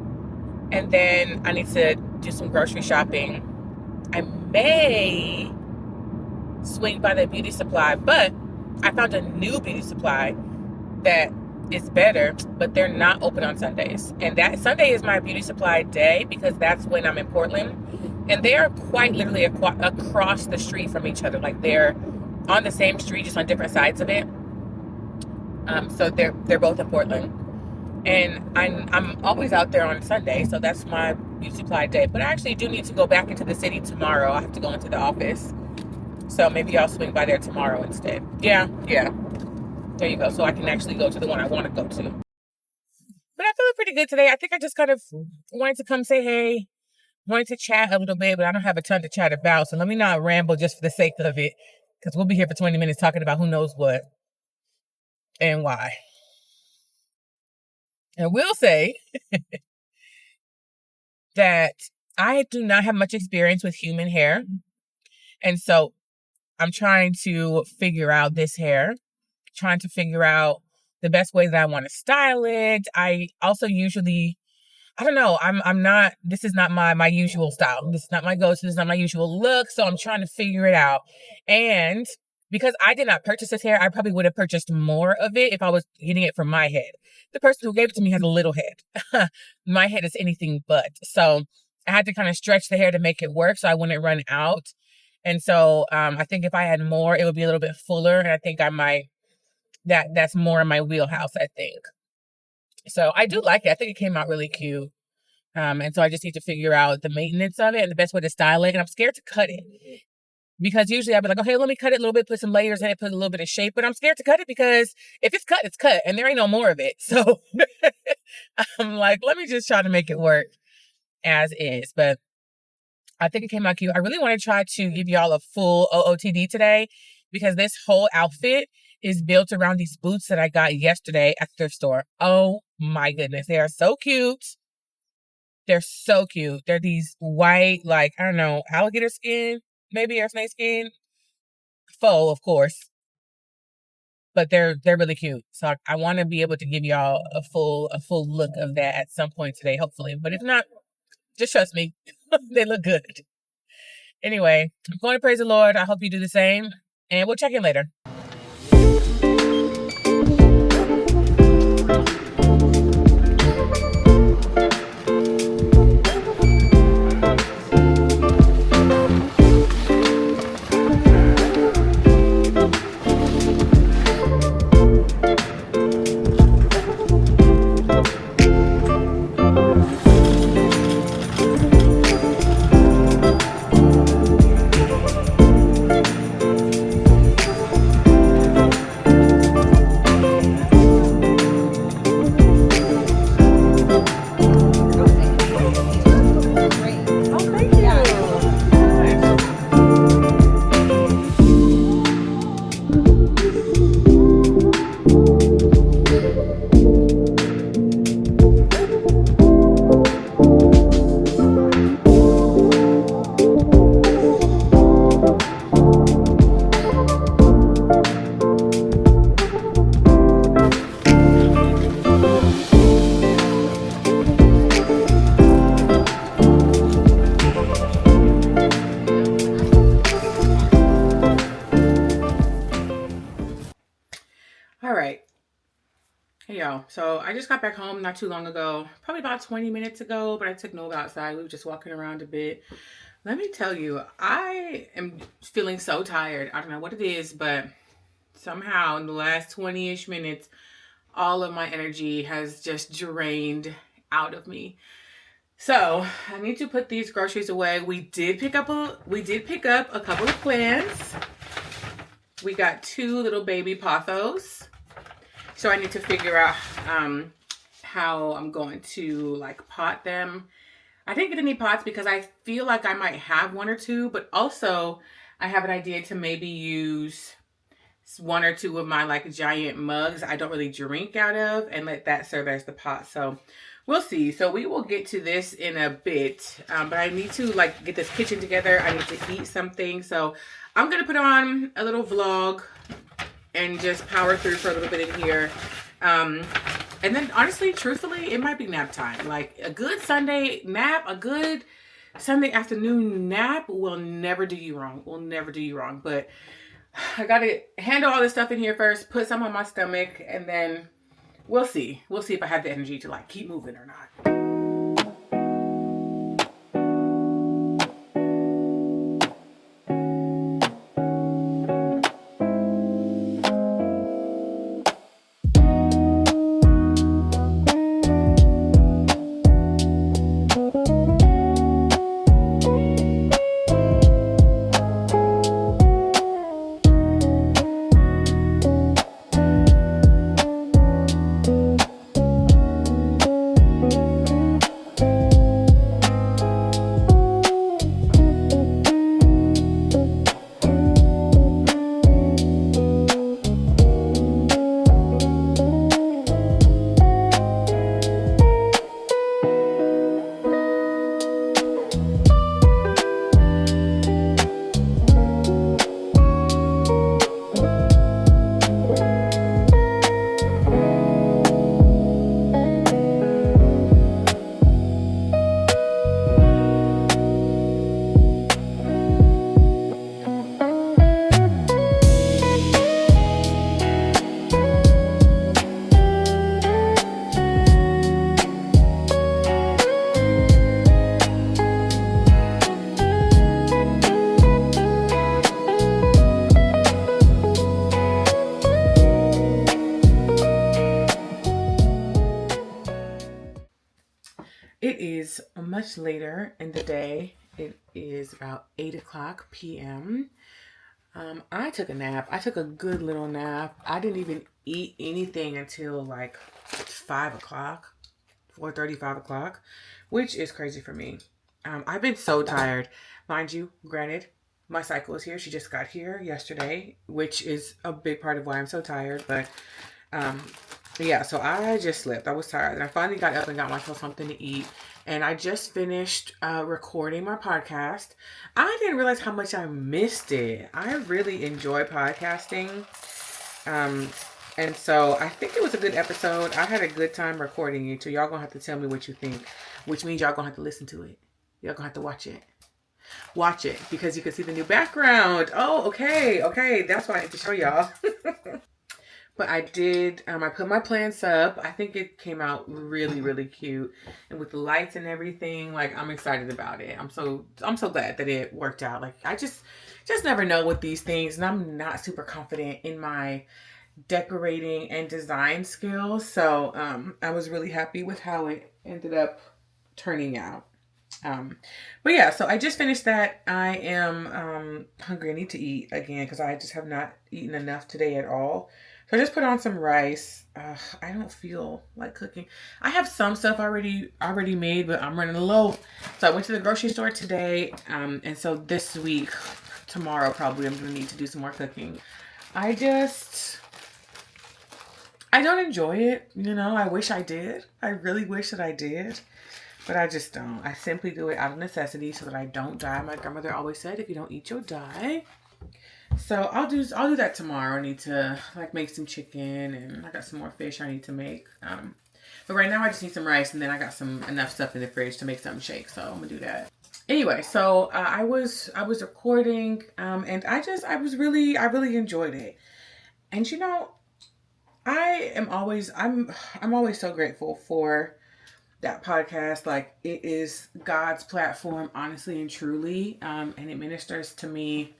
And then I need to do some grocery shopping. I may swing by the beauty supply, but I found a new beauty supply that is better, but they're not open on Sundays. And that Sunday is my beauty supply day, because that's when I'm in Portland. And they are quite literally across the street from each other. Like they're on the same street, just on different sides of it. So they're both in Portland. And I'm always out there on Sunday, so that's my beauty supply day. But I actually do need to go back into the city tomorrow. I have to go into the office. So maybe I'll swing by there tomorrow instead. Yeah. There you go. So I can actually go to the one I want to go to. But I'm feeling pretty good today. I think I just kind of wanted to come say hey, wanted to chat a little bit, but I don't have a ton to chat about. So let me not ramble just for the sake of it, because we'll be here for 20 minutes talking about who knows what and why. And we'll say that I do not have much experience with human hair. And so I'm trying to figure out this hair, trying to figure out the best way that I want to style it. I also usually I don't know. I'm not, this is not my usual style. This is not my go-to. This is not my usual look. So I'm trying to figure it out. And because I did not purchase this hair, I probably would have purchased more of it if I was getting it from my head. The person who gave it to me has a little head. My head is anything but. So I had to kind of stretch the hair to make it work so I wouldn't run out. And so I think if I had more, it would be a little bit fuller. And I think I might, that's more in my wheelhouse, I think. So I do like it. I think it came out really cute. And so I just need to figure out the maintenance of it and the best way to style it. And I'm scared to cut it because usually I'd be like, okay, let me cut it a little bit, put some layers in it, put a little bit of shape. But I'm scared to cut it because if it's cut, it's cut and there ain't no more of it. So I'm like, let me just try to make it work as is. But I think it came out cute. I really want to try to give y'all a full OOTD today because this whole outfit is built around these boots that I got yesterday at the thrift store. Oh my goodness. They are so cute. They're so cute. They're these white, like, I don't know, alligator skin, maybe, or snake skin. Faux, of course. But they're really cute. So I want to be able to give y'all a full look of that at some point today, hopefully. But if not, just trust me. They look good. Anyway, I'm going to praise the Lord. I hope you do the same. And we'll check in later. All right. Hey y'all. So I just got back home not too long ago, probably about 20 minutes ago, but I took Nova outside. We were just walking around a bit. Let me tell you, I am feeling so tired. I don't know what it is, but somehow in the last 20-ish minutes, all of my energy has just drained out of me. So I need to put these groceries away. We did pick up a couple of plants. We got 2 little baby pothos. So I need to figure out how I'm going to like pot them. I didn't get any pots because I feel like I might have 1 or 2, but also I have an idea to maybe use 1 or 2 of my like giant mugs I don't really drink out of and let that serve as the pot. So we'll see. So we will get to this in a bit, but I need to like get this kitchen together. I need to eat something. So I'm going to put on a little vlog and just power through for a little bit in here. And then honestly, truthfully, it might be nap time. Like a good Sunday nap, a good Sunday afternoon nap will never do you wrong. Will never do you wrong. But I got to handle all this stuff in here first, put some on my stomach, and then we'll see. We'll see if I have the energy to like keep moving or not. much later in the day. It is about 8 o'clock p.m. I took a nap. I took a good little nap. I didn't even eat anything until like 5 o'clock, 4:30, 5 o'clock, which is crazy for me. I've been so tired. Mind you, granted, my cycle is here. She just got here yesterday, which is a big part of why I'm so tired. But yeah, so I just slept. I was tired. And I finally got up and got myself something to eat. And I just finished recording my podcast. I didn't realize how much I missed it. I really enjoy podcasting. And so I think it was a good episode. I had a good time recording it. So y'all gonna have to tell me what you think, which means y'all gonna have to listen to it. Y'all gonna have to watch it. Watch it because you can see the new background. Oh, okay. That's what I need to show y'all. But I did, I put my plants up. I think it came out really, really cute. And with the lights and everything, like, I'm excited about it. I'm so glad that it worked out. Like, I just never know with these things. And I'm not super confident in my decorating and design skills. So, I was really happy with how it ended up turning out. But yeah, so I just finished that. I am hungry. I need to eat again because I just have not eaten enough today at all. So I just put on some rice. I don't feel like cooking. I have some stuff already made, but I'm running low. So I went to the grocery store today. And so this week, tomorrow probably, I'm going to need to do some more cooking. I don't enjoy it. You know, I wish I did. I really wish that I did. But I just don't. I simply do it out of necessity so that I don't die. My grandmother always said, if you don't eat, you'll die. So I'll do that tomorrow. I need to like make some chicken and I got some more fish I need to make. But right now I just need some rice and then I got enough stuff in the fridge to make something shake. So I'm gonna do that. Anyway, so I was recording and I really enjoyed it. And you know, I'm always so grateful for that podcast. Like, it is God's platform, honestly and truly. And it ministers to me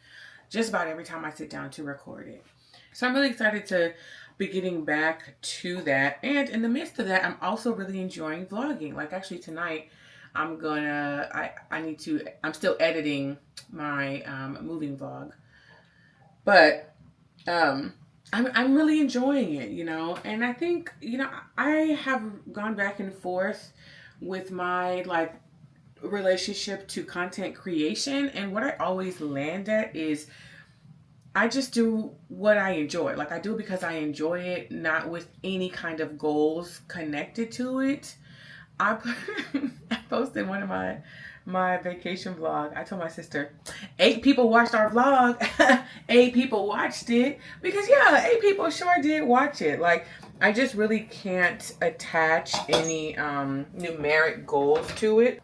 just about every time I sit down to record it. So I'm really excited to be getting back to that. And in the midst of that, I'm also really enjoying vlogging. Like, actually tonight, I'm still editing my moving vlog. But I'm really enjoying it, you know. And I think, you know, I have gone back and forth with my like relationship to content creation, and what I always land at is I just do what I enjoy. Like, I do it because I enjoy it, not with any kind of goals connected to it. I posted one of my vacation vlog. I told my sister 8 people watched our vlog. 8 people watched it because 8 people sure did watch it. Like, I just really can't attach any numeric goals to it.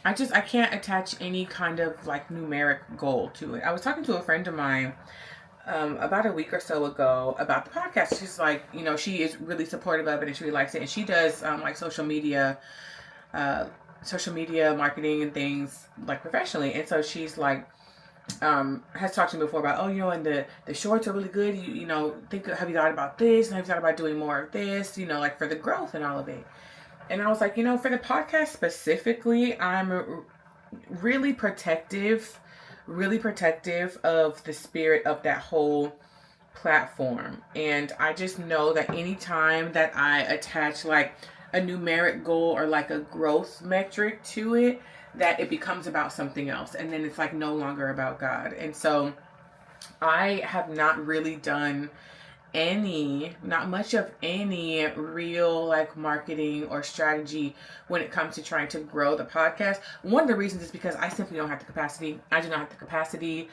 I can't attach any kind of like numeric goal to it. I was talking to a friend of mine about a week or so ago about the podcast. She's like, you know, she is really supportive of it and she really likes it. And she does like social media marketing and things like professionally. And so she's like, has talked to me before about, oh, you know, and the shorts are really good. You know, have you thought about this? And have you thought about doing more of this, you know, like for the growth and all of it? And I was like, you know, for the podcast specifically, I'm really protective of the spirit of that whole platform. And I just know that anytime that I attach like a numeric goal or like a growth metric to it, that it becomes about something else. And then it's like no longer about God. And so I have not really done not much of any real like marketing or strategy when it comes to trying to grow the podcast. One of the reasons is because I simply don't have the capacity. I do not have the capacity.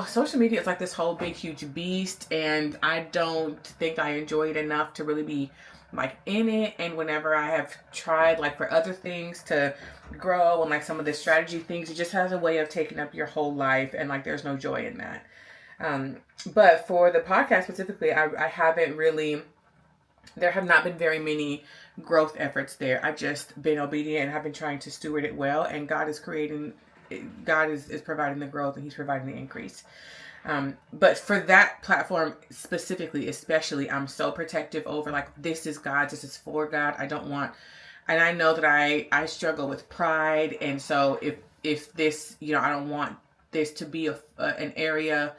Social media is like this whole big, huge beast, and I don't think I enjoy it enough to really be like in it. And whenever I have tried like for other things to grow and like some of the strategy things, it just has a way of taking up your whole life, and like there's no joy in that. But for the podcast specifically, I haven't really, there have not been very many growth efforts there. I've just been obedient and have been trying to steward it well, and God is providing the growth, and He's providing the increase. But for that platform specifically, especially, I'm so protective over like, this is God's, this is for God. I don't want And I know that I struggle with pride. And so if this, I don't want this to be an area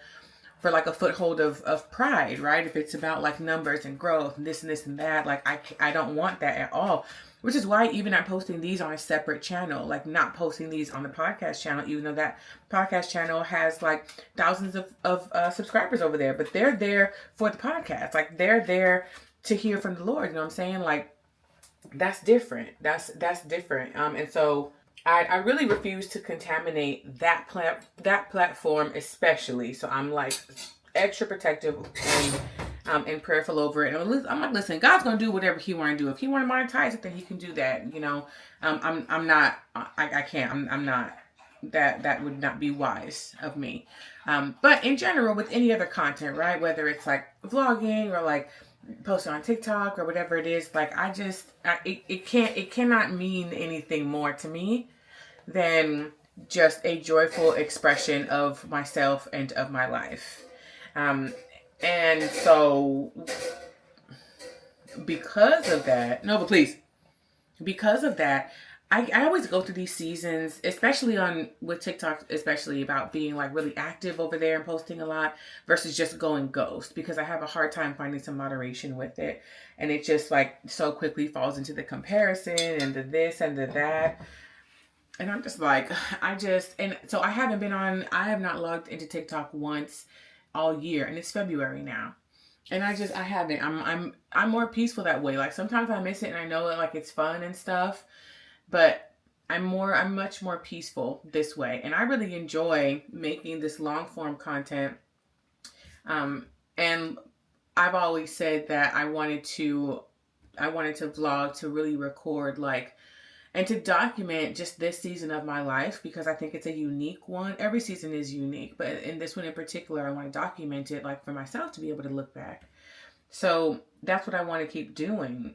for like a foothold of pride, right? If it's about like numbers and growth and this and that, like I don't want that at all. Which is why even I'm posting these on a separate channel, like not posting these on the podcast channel, even though that podcast channel has like thousands of subscribers over there. But they're there for the podcast. Like they're there to hear from the Lord. You know what I'm saying? Like that's different. That's different. And so I really refuse to contaminate that platform especially. So I'm like extra protective and prayerful over it. And I'm like, listen, God's gonna do whatever He want to do. If He want to monetize it, then He can do that. I'm not. I can't. I'm not. That would not be wise of me. But in general, with any other content, right? Whether it's like vlogging or like posting on TikTok or whatever it is, like it cannot mean anything more to me than just a joyful expression of myself and of my life. And so because of that, I always go through these seasons, especially with TikTok, especially about being like really active over there and posting a lot versus just going ghost, because I have a hard time finding some moderation with it. And it just like so quickly falls into the comparison and the this and the that. And I'm just like, and so I have not logged into TikTok once all year, and it's February now. And I haven't. I'm more peaceful that way. Like sometimes I miss it and I know that like it's fun and stuff, but I'm much more peaceful this way. And I really enjoy making this long form content. And I've always said that I wanted to vlog, to really record like, and to document just this season of my life, because I think it's a unique one. Every season is unique, but in this one in particular, I want to document it like for myself to be able to look back. So that's what I want to keep doing.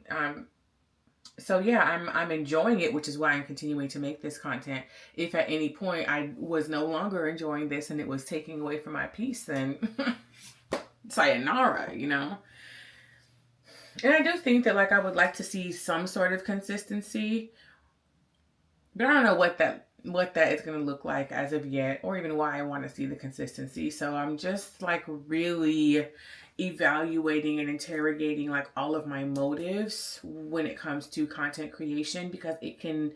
So yeah, I'm enjoying it, which is why I'm continuing to make this content. If at any point I was no longer enjoying this and it was taking away from my peace, then sayonara, And I do think that like I would like to see some sort of consistency, but I don't know what that is going to look like as of yet, or even why I want to see the consistency. So I'm just like really evaluating and interrogating like all of my motives when it comes to content creation, because it can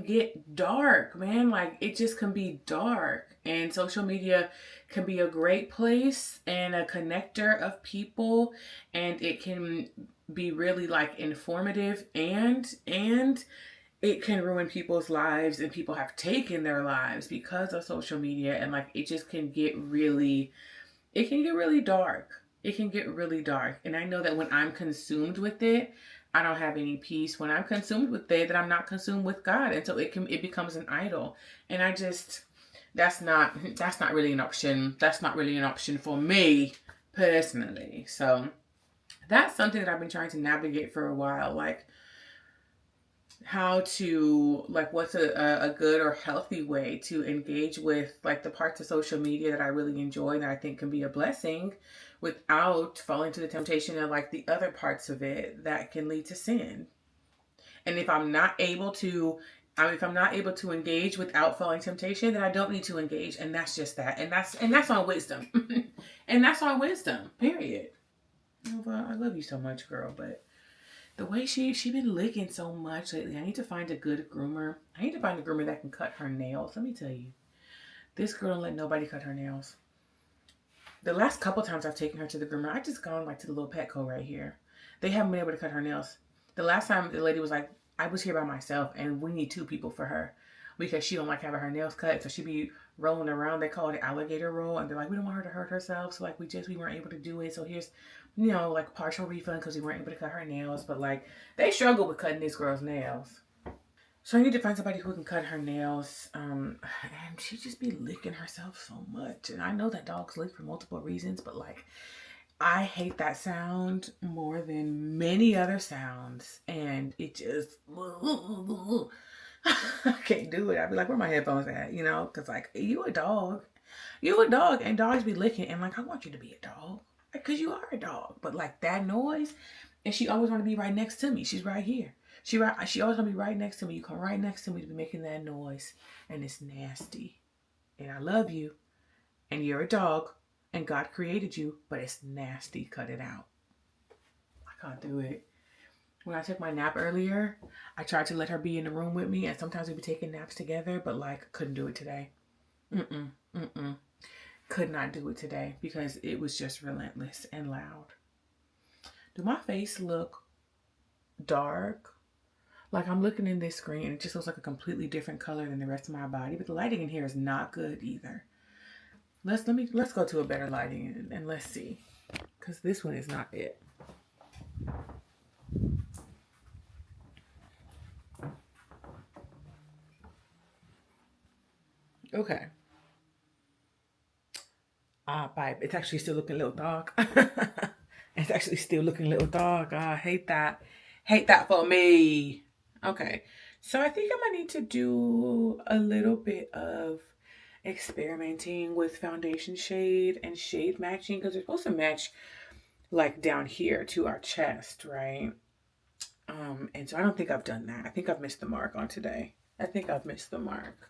get dark, man. Like it just can be dark, and social media can be a great place and a connector of people, and it can be really like informative, and it can ruin people's lives, and people have taken their lives because of social media. And like it just can get really dark. It can get really dark. And I know that when I'm consumed with it, I don't have any peace. When I'm consumed with it, that I'm not consumed with God. And so it becomes an idol. And that's not really an option. That's not really an option for me personally. So that's something that I've been trying to navigate for a while. Like how to, like, what's a good or healthy way to engage with like the parts of social media that I really enjoy and that I think can be a blessing, without falling to the temptation of like the other parts of it that can lead to sin. And if I'm not able to engage without falling temptation, then I don't need to engage. And that's just that. And that's on wisdom. And that's on wisdom, period. Well, I love you so much, girl, but the way she been licking so much lately, I need to find a good groomer. I need to find a groomer that can cut her nails. Let me tell you, this girl don't let nobody cut her nails. The last couple times I've taken her to the groomer, I just gone like to the little Petco right here. They haven't been able to cut her nails. The last time the lady was like, I was here by myself and we need 2 people for her, because she don't like having her nails cut. So she be rolling around. They call it an alligator roll. And they're like, we don't want her to hurt herself. So like we weren't able to do it. So here's, like partial refund because we weren't able to cut her nails. But like they struggle with cutting this girl's nails. So I need to find somebody who can cut her nails. And she just be licking herself so much. And I know that dogs lick for multiple reasons, but like I hate that sound more than many other sounds. And it just, I can't do it. I'd be like, where my headphones at? Because like, you a dog, and dogs be licking. And like, I want you to be a dog, because you are a dog. But like that noise, and she always want to be right next to me. She's right here. She always gonna be right next to me. You come right next to me to be making that noise, and it's nasty. And I love you, and you're a dog, and God created you, but it's nasty. Cut it out. I can't do it. When I took my nap earlier, I tried to let her be in the room with me, and sometimes we'd be taking naps together, but like couldn't do it today. Mm-mm, mm-mm. Could not do it today because it was just relentless and loud. Do my face look dark? Like I'm looking in this screen and it just looks like a completely different color than the rest of my body, but the lighting in here is not good either. Let's go to a better lighting and let's see, because this one is not it. Okay. Pipe. It's actually still looking a little dark. It's actually still looking a little dark. I hate that. Hate that for me. Okay. So I think I'm gonna need to do a little bit of experimenting with foundation shade and shade matching because they're supposed to match like down here to our chest, right? And so I don't think I've done that. I think I've missed the mark on today. I think I've missed the mark.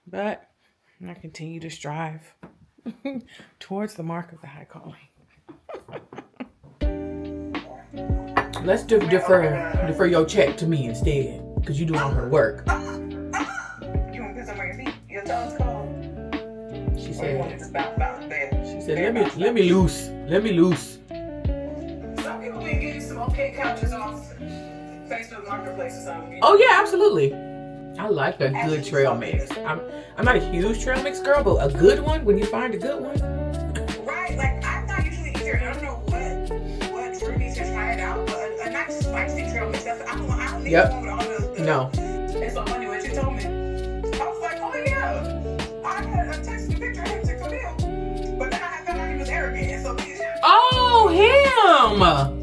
But I continue to strive towards the mark of the high calling. Let's defer your check to me instead, because you doing all her work. You want to put some on your feet? Your toes cold. She said. She said, let me loose. Let me loose. Some people will give you some okay couches off Facebook Marketplace or something. Oh yeah, absolutely. I like a good trail mix. I'm not a huge trail mix girl, but a good one, when you find a good one. Right, like I'm not usually either. I don't know what drew me to try it out, but a nice spicy trail mix. I don't need one with all the no. It's so funny when she told me. I was like, oh yeah. I had a text you picture of him to Camille, but then I found out he was arrogant, and so he. Oh him. No.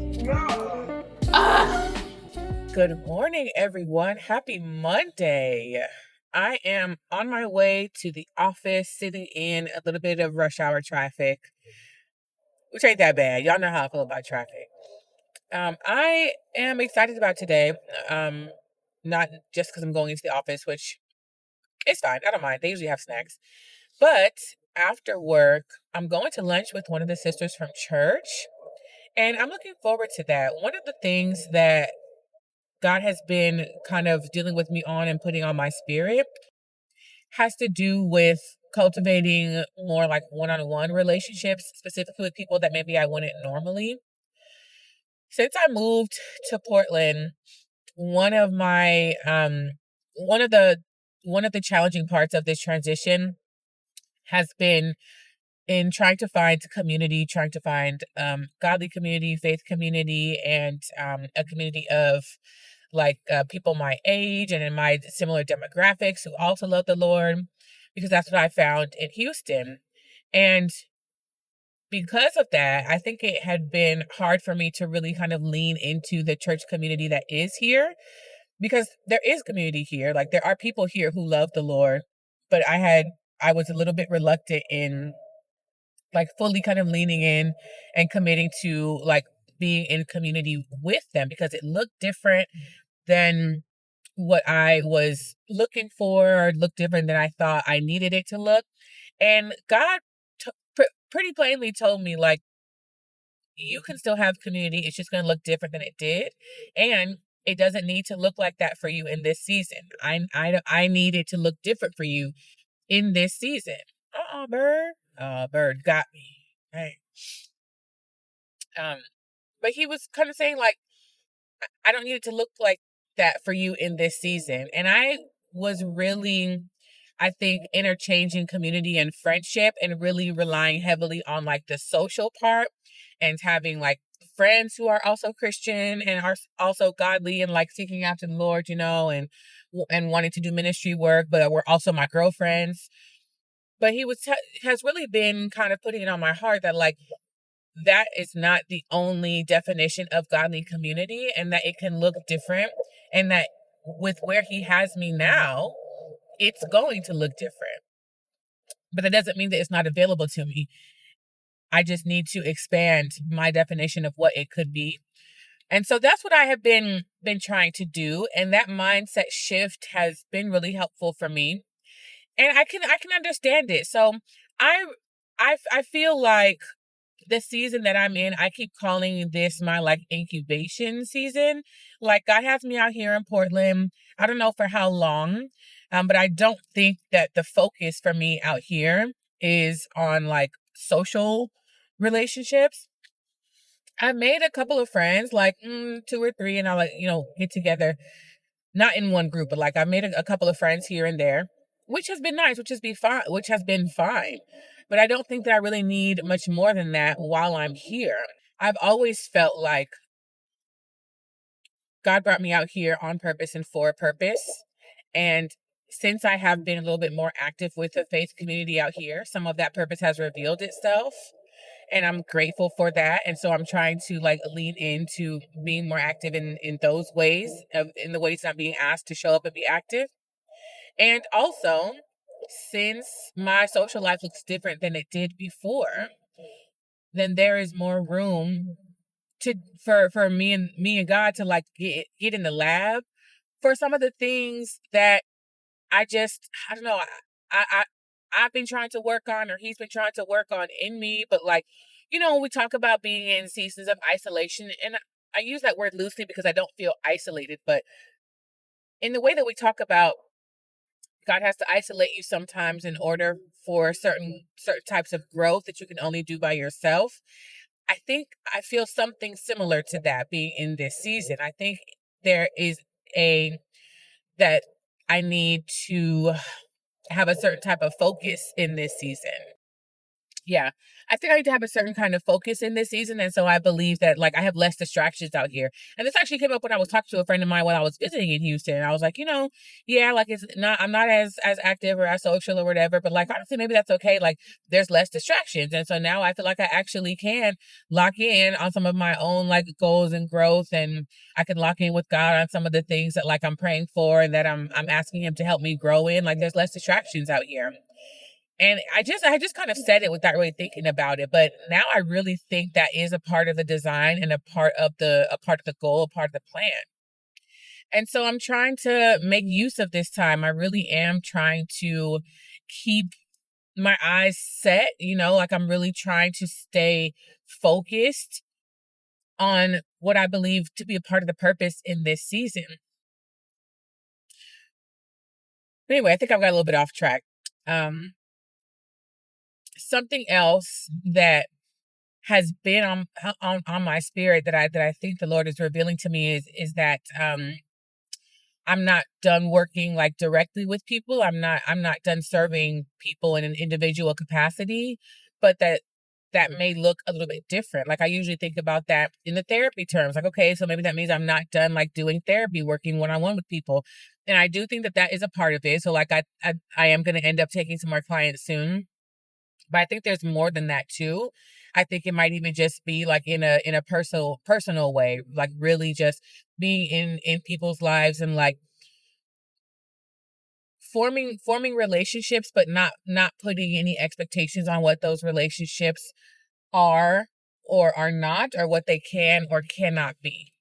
Good morning, everyone. Happy Monday. I am on my way to the office, sitting in a little bit of rush hour traffic, which ain't that bad. Y'all know how I feel about traffic. I am excited about today. Not just because I'm going into the office, which is fine. I don't mind. They usually have snacks. But after work, I'm going to lunch with one of the sisters from church, and I'm looking forward to that. One of the things that God has been kind of dealing with me on and putting on my spirit has to do with cultivating more like one-on-one relationships, specifically with people that maybe I wouldn't normally. Since I moved to Portland, one of my one of the challenging parts of this transition has been in trying to find community, trying to find godly community, faith community, and a community of like people my age and in my similar demographics who also love the Lord, because that's what I found in Houston. And because of that, I think it had been hard for me to really kind of lean into the church community that is here, because there is community here. Like there are people here who love the Lord, but I was a little bit reluctant in like fully kind of leaning in and committing to like being in community with them, because it looked different than what I was looking for, or looked different than I thought I needed it to look. And God pretty plainly told me, like, you can still have community. It's just going to look different than it did. And it doesn't need to look like that for you in this season. I need it to look different for you in this season. Bird. Bird got me. Hey. But he was kind of saying, like, I don't need it to look like that for you in this season. And I was really, I think, interchanging community and friendship and really relying heavily on like the social part and having like friends who are also Christian and are also godly and like seeking after the Lord, you know, and wanting to do ministry work, but were also my girlfriends. But he has really been kind of putting it on my heart that like that is not the only definition of godly community, and that it can look different, and that with where he has me now, it's going to look different. But that doesn't mean that it's not available to me. I just need to expand my definition of what it could be. And so that's what I have been trying to do, and that mindset shift has been really helpful for me. And I can understand it. So I I feel like the season that I'm in, I keep calling this my like incubation season. Like God has me out here in Portland. I don't know for how long, but I don't think that the focus for me out here is on like social relationships. I've made a couple of friends, like two or three, and I like get together, not in one group, but like I made a couple of friends here and there, which has been nice, which has been fine. But I don't think that I really need much more than that while I'm here. I've always felt like God brought me out here on purpose and for a purpose. And since I have been a little bit more active with the faith community out here, some of that purpose has revealed itself. And I'm grateful for that. And so I'm trying to like lean into being more active in those ways, in the ways I'm being asked to show up and be active. And also, since my social life looks different than it did before, then there is more room to for me and God to like get in the lab for some of the things that I don't know, I've been trying to work on, or he's been trying to work on in me. But like, when we talk about being in seasons of isolation, and I use that word loosely because I don't feel isolated, but in the way that we talk about God has to isolate you sometimes in order for certain types of growth that you can only do by yourself. I think I feel something similar to that being in this season. I think there is a that I need to have a certain type of focus in this season. Yeah. I think I need to have a certain kind of focus in this season. And so I believe that like I have less distractions out here. And this actually came up when I was talking to a friend of mine when I was visiting in Houston. I was like, yeah, like I'm not as active or as social or whatever, but like honestly, maybe that's okay. Like there's less distractions. And so now I feel like I actually can lock in on some of my own like goals and growth, and I can lock in with God on some of the things that like I'm praying for and that I'm asking him to help me grow in. Like there's less distractions out here. And I just kind of said it without really thinking about it, but now I really think that is a part of the design and a part of the goal, a part of the plan. And so I'm trying to make use of this time. I really am trying to keep my eyes set, like I'm really trying to stay focused on what I believe to be a part of the purpose in this season. But anyway, I think I've got a little bit off track. Um, Something else that has been on my spirit that I think the Lord is revealing to me is that I'm not done working like directly with people. I'm not done serving people in an individual capacity, but that may look a little bit different. Like I usually think about that in the therapy terms. Like, okay, so maybe that means I'm not done like doing therapy, working one on one with people. And I do think that that is a part of it. So like I am going to end up taking some more clients soon, but I think there's more than that too. I think it might even just be like in a personal way, like really just being in people's lives and like forming relationships, but not putting any expectations on what those relationships are or are not, or what they can or cannot be.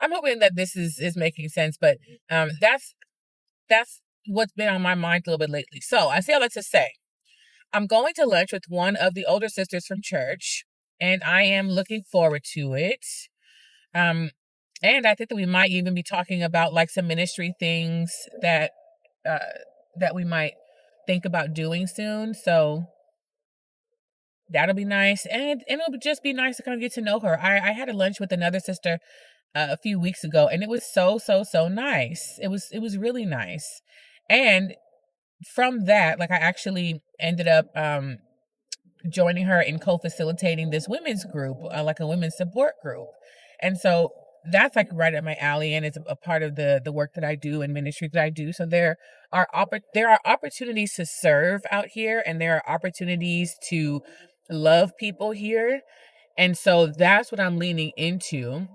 I'm hoping that this is making sense, but that's what's been on my mind a little bit lately. So I say all that to say, I'm going to lunch with one of the older sisters from church, and I am looking forward to it. Um, and I think that we might even be talking about like some ministry things uh, that we might think about doing soon. So that'll be nice, and it'll just be nice to kind of get to know her. I had a lunch with another sister a few weeks ago, and it was so nice. It was really nice, and from that, like I actually ended up joining her in co-facilitating this women's group, like a women's support group. And so that's like right up my alley, and it's a part of the work that I do and ministry that I do. So there are opportunities to serve out here, and there are opportunities to love people here. And so that's what I'm leaning into.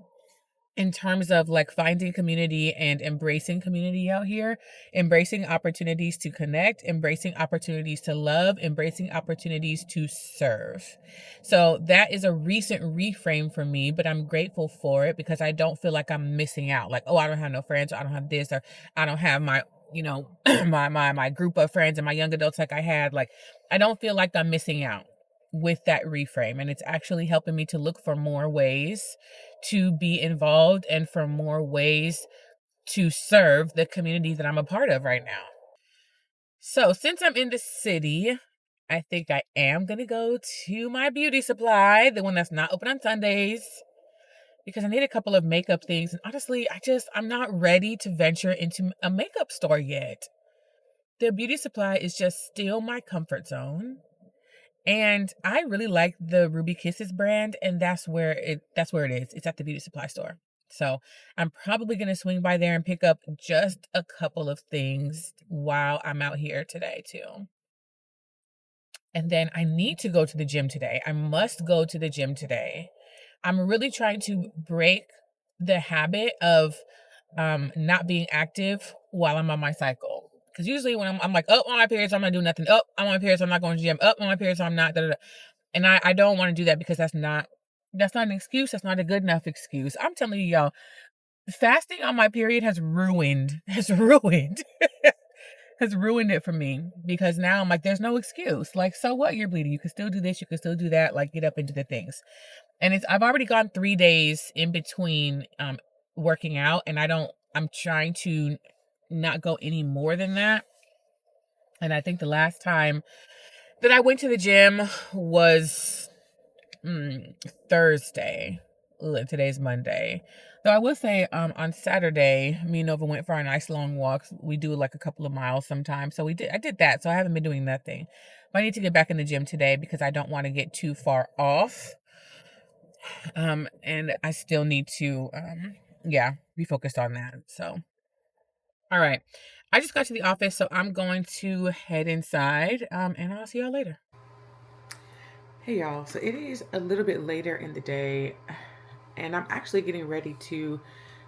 in terms of like finding community and embracing community out here, embracing opportunities to connect, embracing opportunities to love, embracing opportunities to serve. So that is a recent reframe for me, but I'm grateful for it because I don't feel like I'm missing out. Like, oh, I don't have no friends, or I don't have this, or I don't have my, my group of friends and my young adults like I had. Like, I don't feel like I'm missing out with that reframe, and it's actually helping me to look for more ways to be involved and for more ways to serve the community that I'm a part of right now. So since I'm in the city, I think I am going to go to my beauty supply, the one that's not open on Sundays, because I need a couple of makeup things. And honestly, I'm not ready to venture into a makeup store yet. The beauty supply is just still my comfort zone. And I really like the Ruby Kisses brand, and that's where it is. It's at the beauty supply store. So I'm probably going to swing by there and pick up just a couple of things while I'm out here today too. And then I need to go to the gym today. I must go to the gym today. I'm really trying to break the habit of not being active while I'm on my cycle. Because usually when I'm like, oh, on my period, so I'm not doing nothing. Oh, I'm on my period, so I'm not going to the gym. Oh, on my period, so I'm not. Da, da, da. And I don't want to do that because that's not an excuse. That's not a good enough excuse. I'm telling you, y'all, fasting on my period has ruined has ruined it for me, because now I'm like, there's no excuse. Like, so what? You're bleeding. You can still do this. You can still do that. Like, get up into the things. And I've already gone 3 days in between working out, and I'm trying to not go any more than that. And I think the last time that I went to the gym was Thursday. Today's Monday. Though I will say, on Saturday, me and Nova went for a nice long walk. We do like a couple of miles sometimes. So I did that. So I haven't been doing nothing. But I need to get back in the gym today because I don't want to get too far off. And I still need to, be focused on that. So, all right. I just got to the office, so I'm going to head inside, and I'll see y'all later. Hey y'all, so it is a little bit later in the day, and I'm actually getting ready to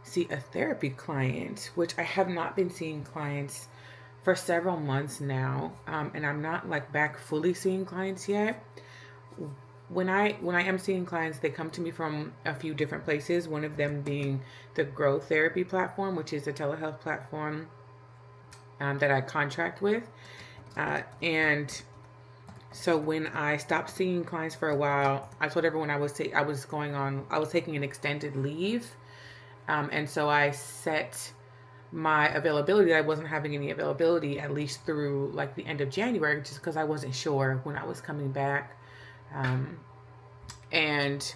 see a therapy client, which I have not been seeing clients for several months now, and I'm not like back fully seeing clients yet. When I am seeing clients, they come to me from a few different places. One of them being the Grow Therapy platform, which is a telehealth platform that I contract with, and so when I stopped seeing clients for a while, I told everyone I was taking an extended leave, and so I set my availability. I wasn't having any availability at least through like the end of January, just because I wasn't sure when I was coming back, and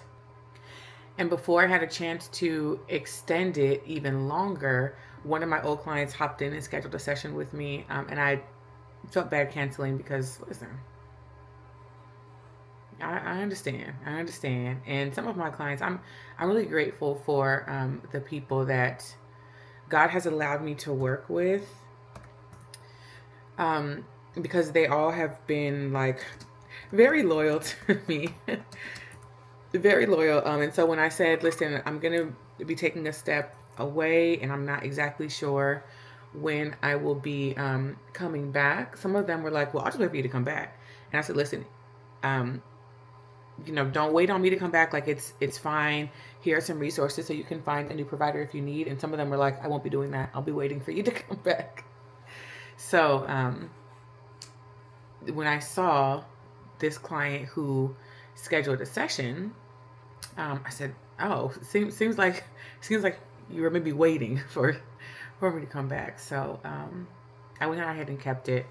before I had a chance to extend it even longer, one of my old clients hopped in and scheduled a session with me, and I felt bad canceling because, listen, I understand. I understand. And some of my clients, I'm really grateful for the people that God has allowed me to work with, because they all have been like very loyal to me. Very loyal. And so when I said, listen, I'm going to be taking a step away and I'm not exactly sure when I will be coming back, some of them were like, well, I'll just wait for you to come back. And I said, listen, don't wait on me to come back. Like, it's fine. Here are some resources so you can find a new provider if you need. And some of them were like, I won't be doing that. I'll be waiting for you to come back. So when I saw this client who scheduled a session, I said, "Oh, seems like you were maybe waiting for me to come back." So I went ahead and kept it.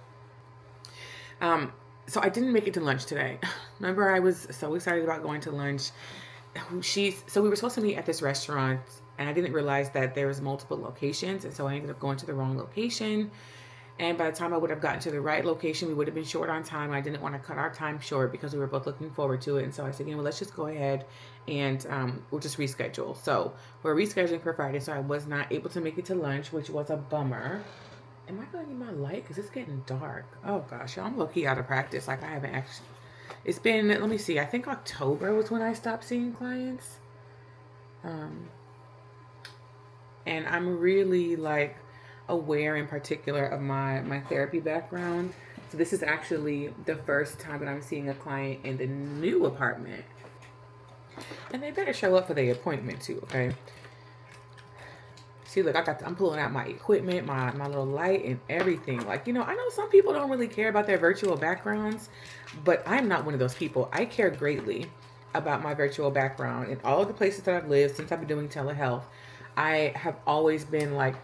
So I didn't make it to lunch today. Remember, I was so excited about going to lunch. So we were supposed to meet at this restaurant, and I didn't realize that there was multiple locations, and so I ended up going to the wrong location. And by the time I would have gotten to the right location, we would have been short on time. I didn't want to cut our time short because we were both looking forward to it. And so I said, let's just go ahead and we'll just reschedule. So we're rescheduling for Friday. So I was not able to make it to lunch, which was a bummer. Am I going to need my light? Because it's getting dark. Oh, gosh. I'm low-key out of practice. Like, I haven't actually... It's been, let me see. I think October was when I stopped seeing clients. And I'm really like aware in particular of my therapy background. So this is actually the first time that I'm seeing a client in the new apartment. And they better show up for their appointment too, okay? See, look, I'm pulling out my equipment, my little light and everything. Like, you know, I know some people don't really care about their virtual backgrounds, but I'm not one of those people. I care greatly about my virtual background. In all of the places that I've lived since I've been doing telehealth, I have always been like,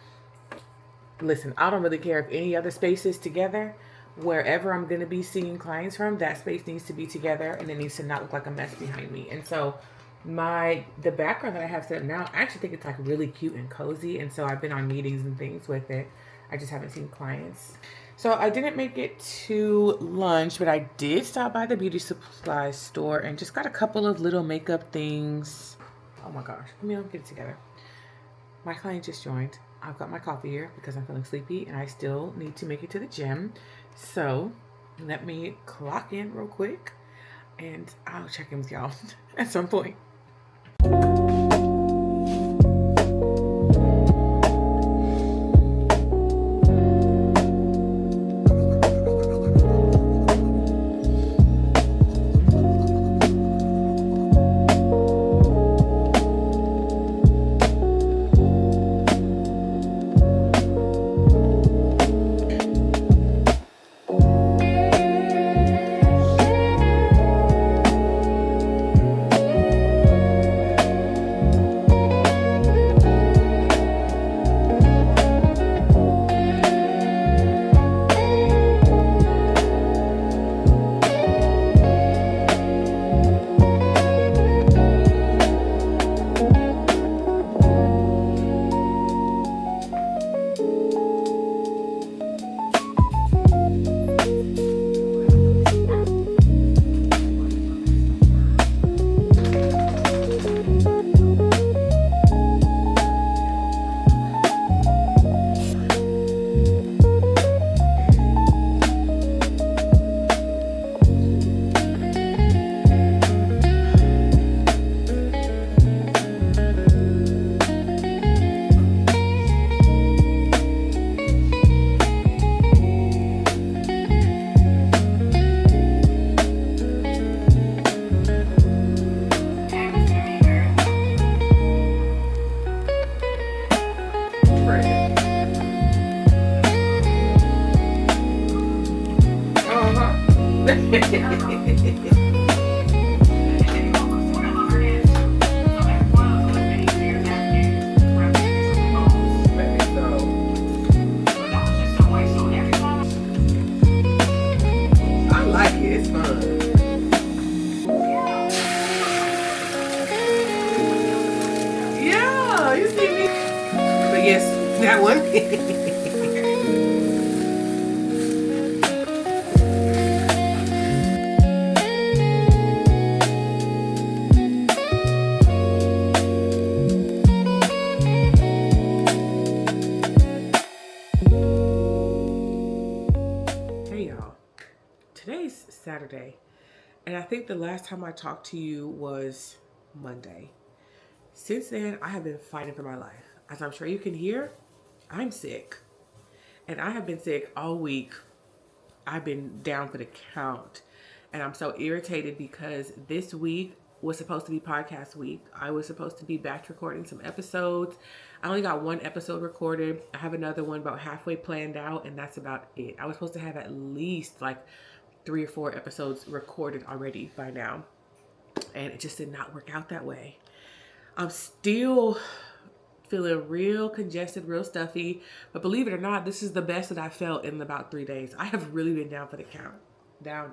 listen, I don't really care if any other space is together. Wherever I'm going to be seeing clients from, that space needs to be together and it needs to not look like a mess behind me. And so the background that I have set up now, I actually think it's like really cute and cozy. And so I've been on meetings and things with it. I just haven't seen clients. So I didn't make it to lunch, but I did stop by the beauty supply store and just got a couple of little makeup things. Oh my gosh, let me get it together. My client just joined. I've got my coffee here because I'm feeling sleepy and I still need to make it to the gym. So let me clock in real quick and I'll check in with y'all at some point. That one. Hey y'all, today's Saturday, and I think the last time I talked to you was Monday. Since then, I have been fighting for my life. As I'm sure you can hear, I'm sick. And I have been sick all week. I've been down for the count. And I'm so irritated because this week was supposed to be podcast week. I was supposed to be batch recording some episodes. I only got one episode recorded. I have another one about halfway planned out, and that's about it. I was supposed to have at least like 3 or 4 episodes recorded already by now. And it just did not work out that way. I'm still feeling real congested, real stuffy. But believe it or not, this is the best that I felt in about 3 days. I have really been down for the count. Down.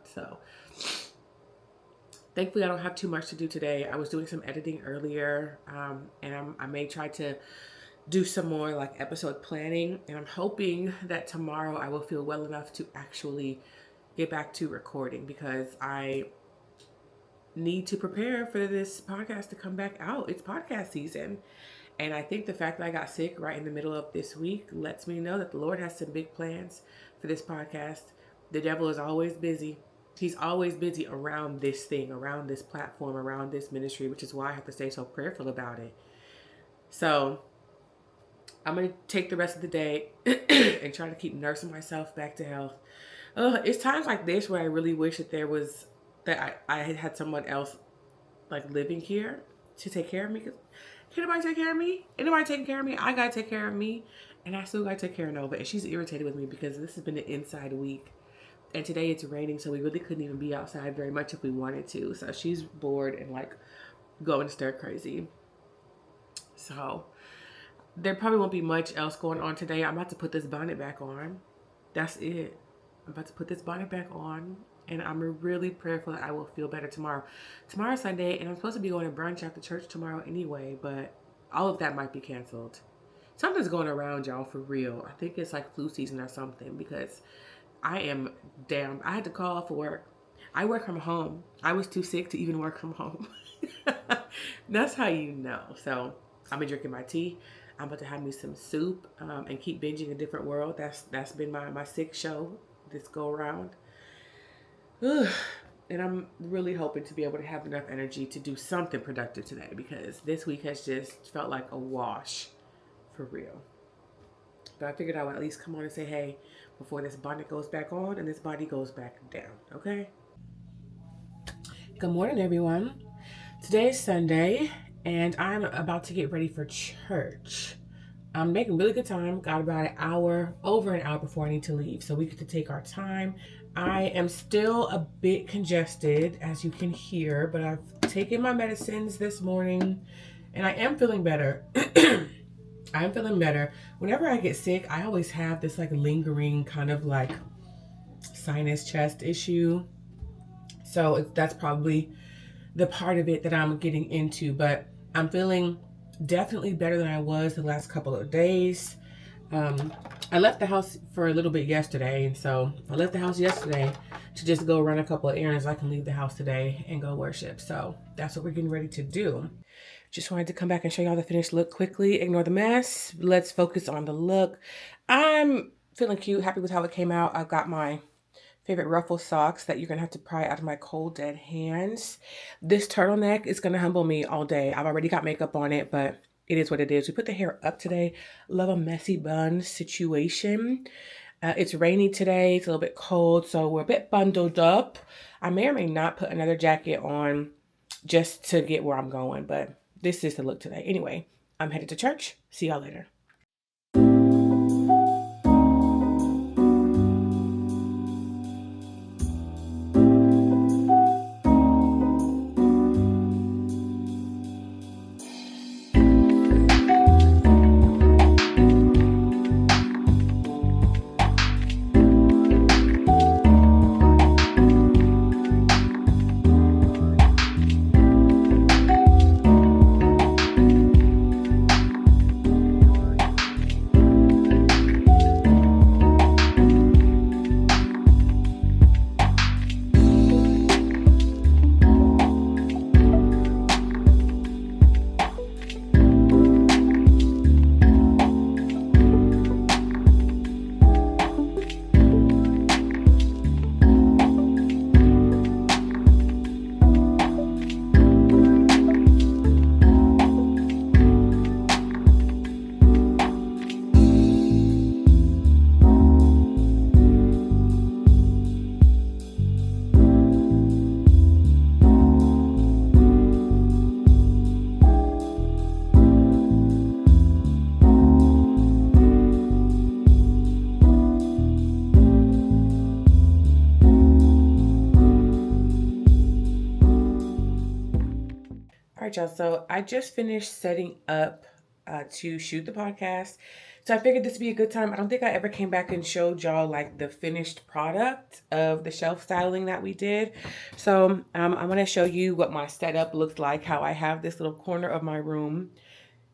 So thankfully I don't have too much to do today. I was doing some editing earlier, and I may try to do some more like episode planning. And I'm hoping that tomorrow I will feel well enough to actually get back to recording, because I need to prepare for this podcast to come back out. It's podcast season. And I think the fact that I got sick right in the middle of this week lets me know that the Lord has some big plans for this podcast. The devil is always busy. He's always busy around this thing, around this platform, around this ministry, which is why I have to stay so prayerful about it. So I'm going to take the rest of the day and try to keep nursing myself back to health. It's times like this where I really wish that I had had someone else like living here to take care of me. Cause can nobody take care of me? Anybody taking care of me? I gotta take care of me, and I still gotta take care of Nova. And she's irritated with me because this has been an inside week, and today it's raining, so we really couldn't even be outside very much if we wanted to. So she's bored and like going stir crazy. So there probably won't be much else going on today. I'm about to put this bonnet back on. That's it. I'm about to put this bonnet back on, and I'm really prayerful that I will feel better tomorrow. Tomorrow's Sunday, and I'm supposed to be going to brunch after church tomorrow anyway, but all of that might be canceled. Something's going around, y'all, for real. I think it's like flu season or something, because I am damn. I had to call off of work. I work from home. I was too sick to even work from home. That's how you know. So I've been drinking my tea. I'm about to have me some soup and keep binging A Different World. That's been my sick show this go around. And I'm really hoping to be able to have enough energy to do something productive today, because this week has just felt like a wash for real. But I figured I would at least come on and say, hey, before this bonnet goes back on and this body goes back down, okay? Good morning, everyone. Today is Sunday, and I'm about to get ready for church. I'm making really good time. Got about over an hour before I need to leave, so we get to take our time. I am still a bit congested, as you can hear, but I've taken my medicines this morning, and I am feeling better. I'm feeling better. Whenever I get sick, I always have this like lingering kind of like sinus chest issue. So that's probably the part of it that I'm getting into, but I'm feeling definitely better than I was the last couple of days. I left the house for a little bit yesterday, and so I left the house yesterday to just go run a couple of errands. I can leave the house today and go worship. So that's what we're getting ready to do. Just wanted to come back and show y'all the finished look quickly. Ignore the mess. Let's focus on the look. I'm feeling cute, happy with how it came out. I've got my favorite ruffle socks that you're gonna have to pry out of my cold dead hands. This turtleneck is gonna humble me all day. I've already got makeup on it, but it is what it is. We put the hair up today. Love a messy bun situation. It's rainy today. It's a little bit cold, so we're a bit bundled up. I may or may not put another jacket on just to get where I'm going, but this is the look today. Anyway, I'm headed to church. See y'all later. All right, y'all. So I just finished setting up to shoot the podcast. So I figured this would be a good time. I don't think I ever came back and showed y'all like the finished product of the shelf styling that we did. So I'm going to show you what my setup looks like, how I have this little corner of my room.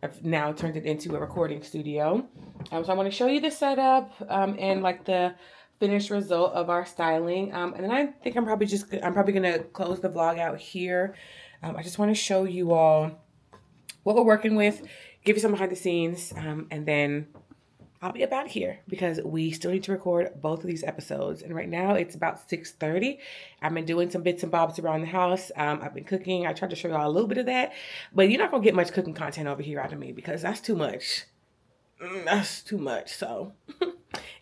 I've now turned it into a recording studio. So I want to show you the setup and like the finished result of our styling. And then I think I'm probably going to close the vlog out here. I just want to show you all what we're working with, give you some behind the scenes, and then I'll be about here because we still need to record both of these episodes. And right now it's about 6:30. I've been doing some bits and bobs around the house. I've been cooking. I tried to show y'all a little bit of that, but you're not going to get much cooking content over here out of me because that's too much. that's too much. So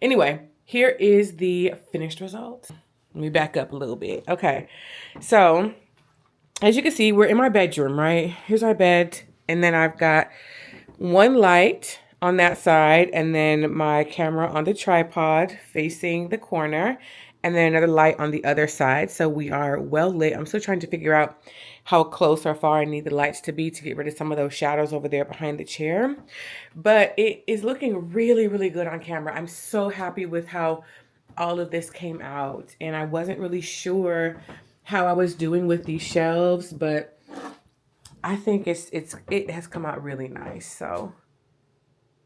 anyway, here is the finished result. Let me back up a little bit. Okay, so as you can see, we're in my bedroom, right? Here's our bed, and then I've got one light on that side, and then my camera on the tripod facing the corner, and then another light on the other side. So we are well lit. I'm still trying to figure out how close or far I need the lights to be to get rid of some of those shadows over there behind the chair. But it is looking really, really good on camera. I'm so happy with how all of this came out, and I wasn't really sure how I was doing with these shelves, but I think it has come out really nice. So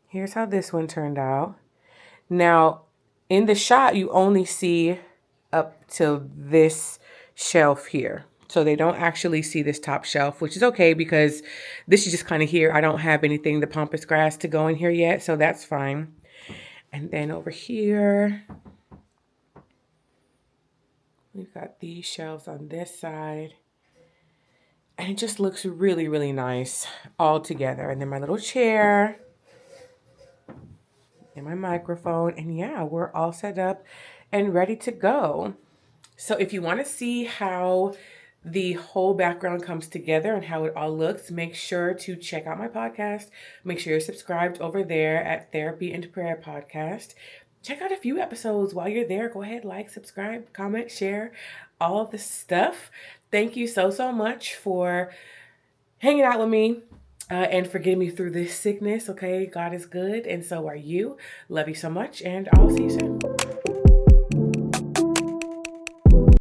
here's how this one turned out. Now, in the shot, you only see up to this shelf here. So they don't actually see this top shelf, which is okay because this is just kind of here. I don't have anything, the pampas grass, to go in here yet, so that's fine. And then over here, we've got these shelves on this side. And it just looks really, really nice all together. And then my little chair and my microphone. And yeah, we're all set up and ready to go. So if you want to see how the whole background comes together and how it all looks, make sure to check out my podcast. Make sure you're subscribed over there at Therapy and Prayer Podcast. Check out a few episodes while you're there. Go ahead, like, subscribe, comment, share, all of the stuff. Thank you so, so much for hanging out with me and for getting me through this sickness. Okay, God is good, and so are you. Love you so much, and I'll see you soon.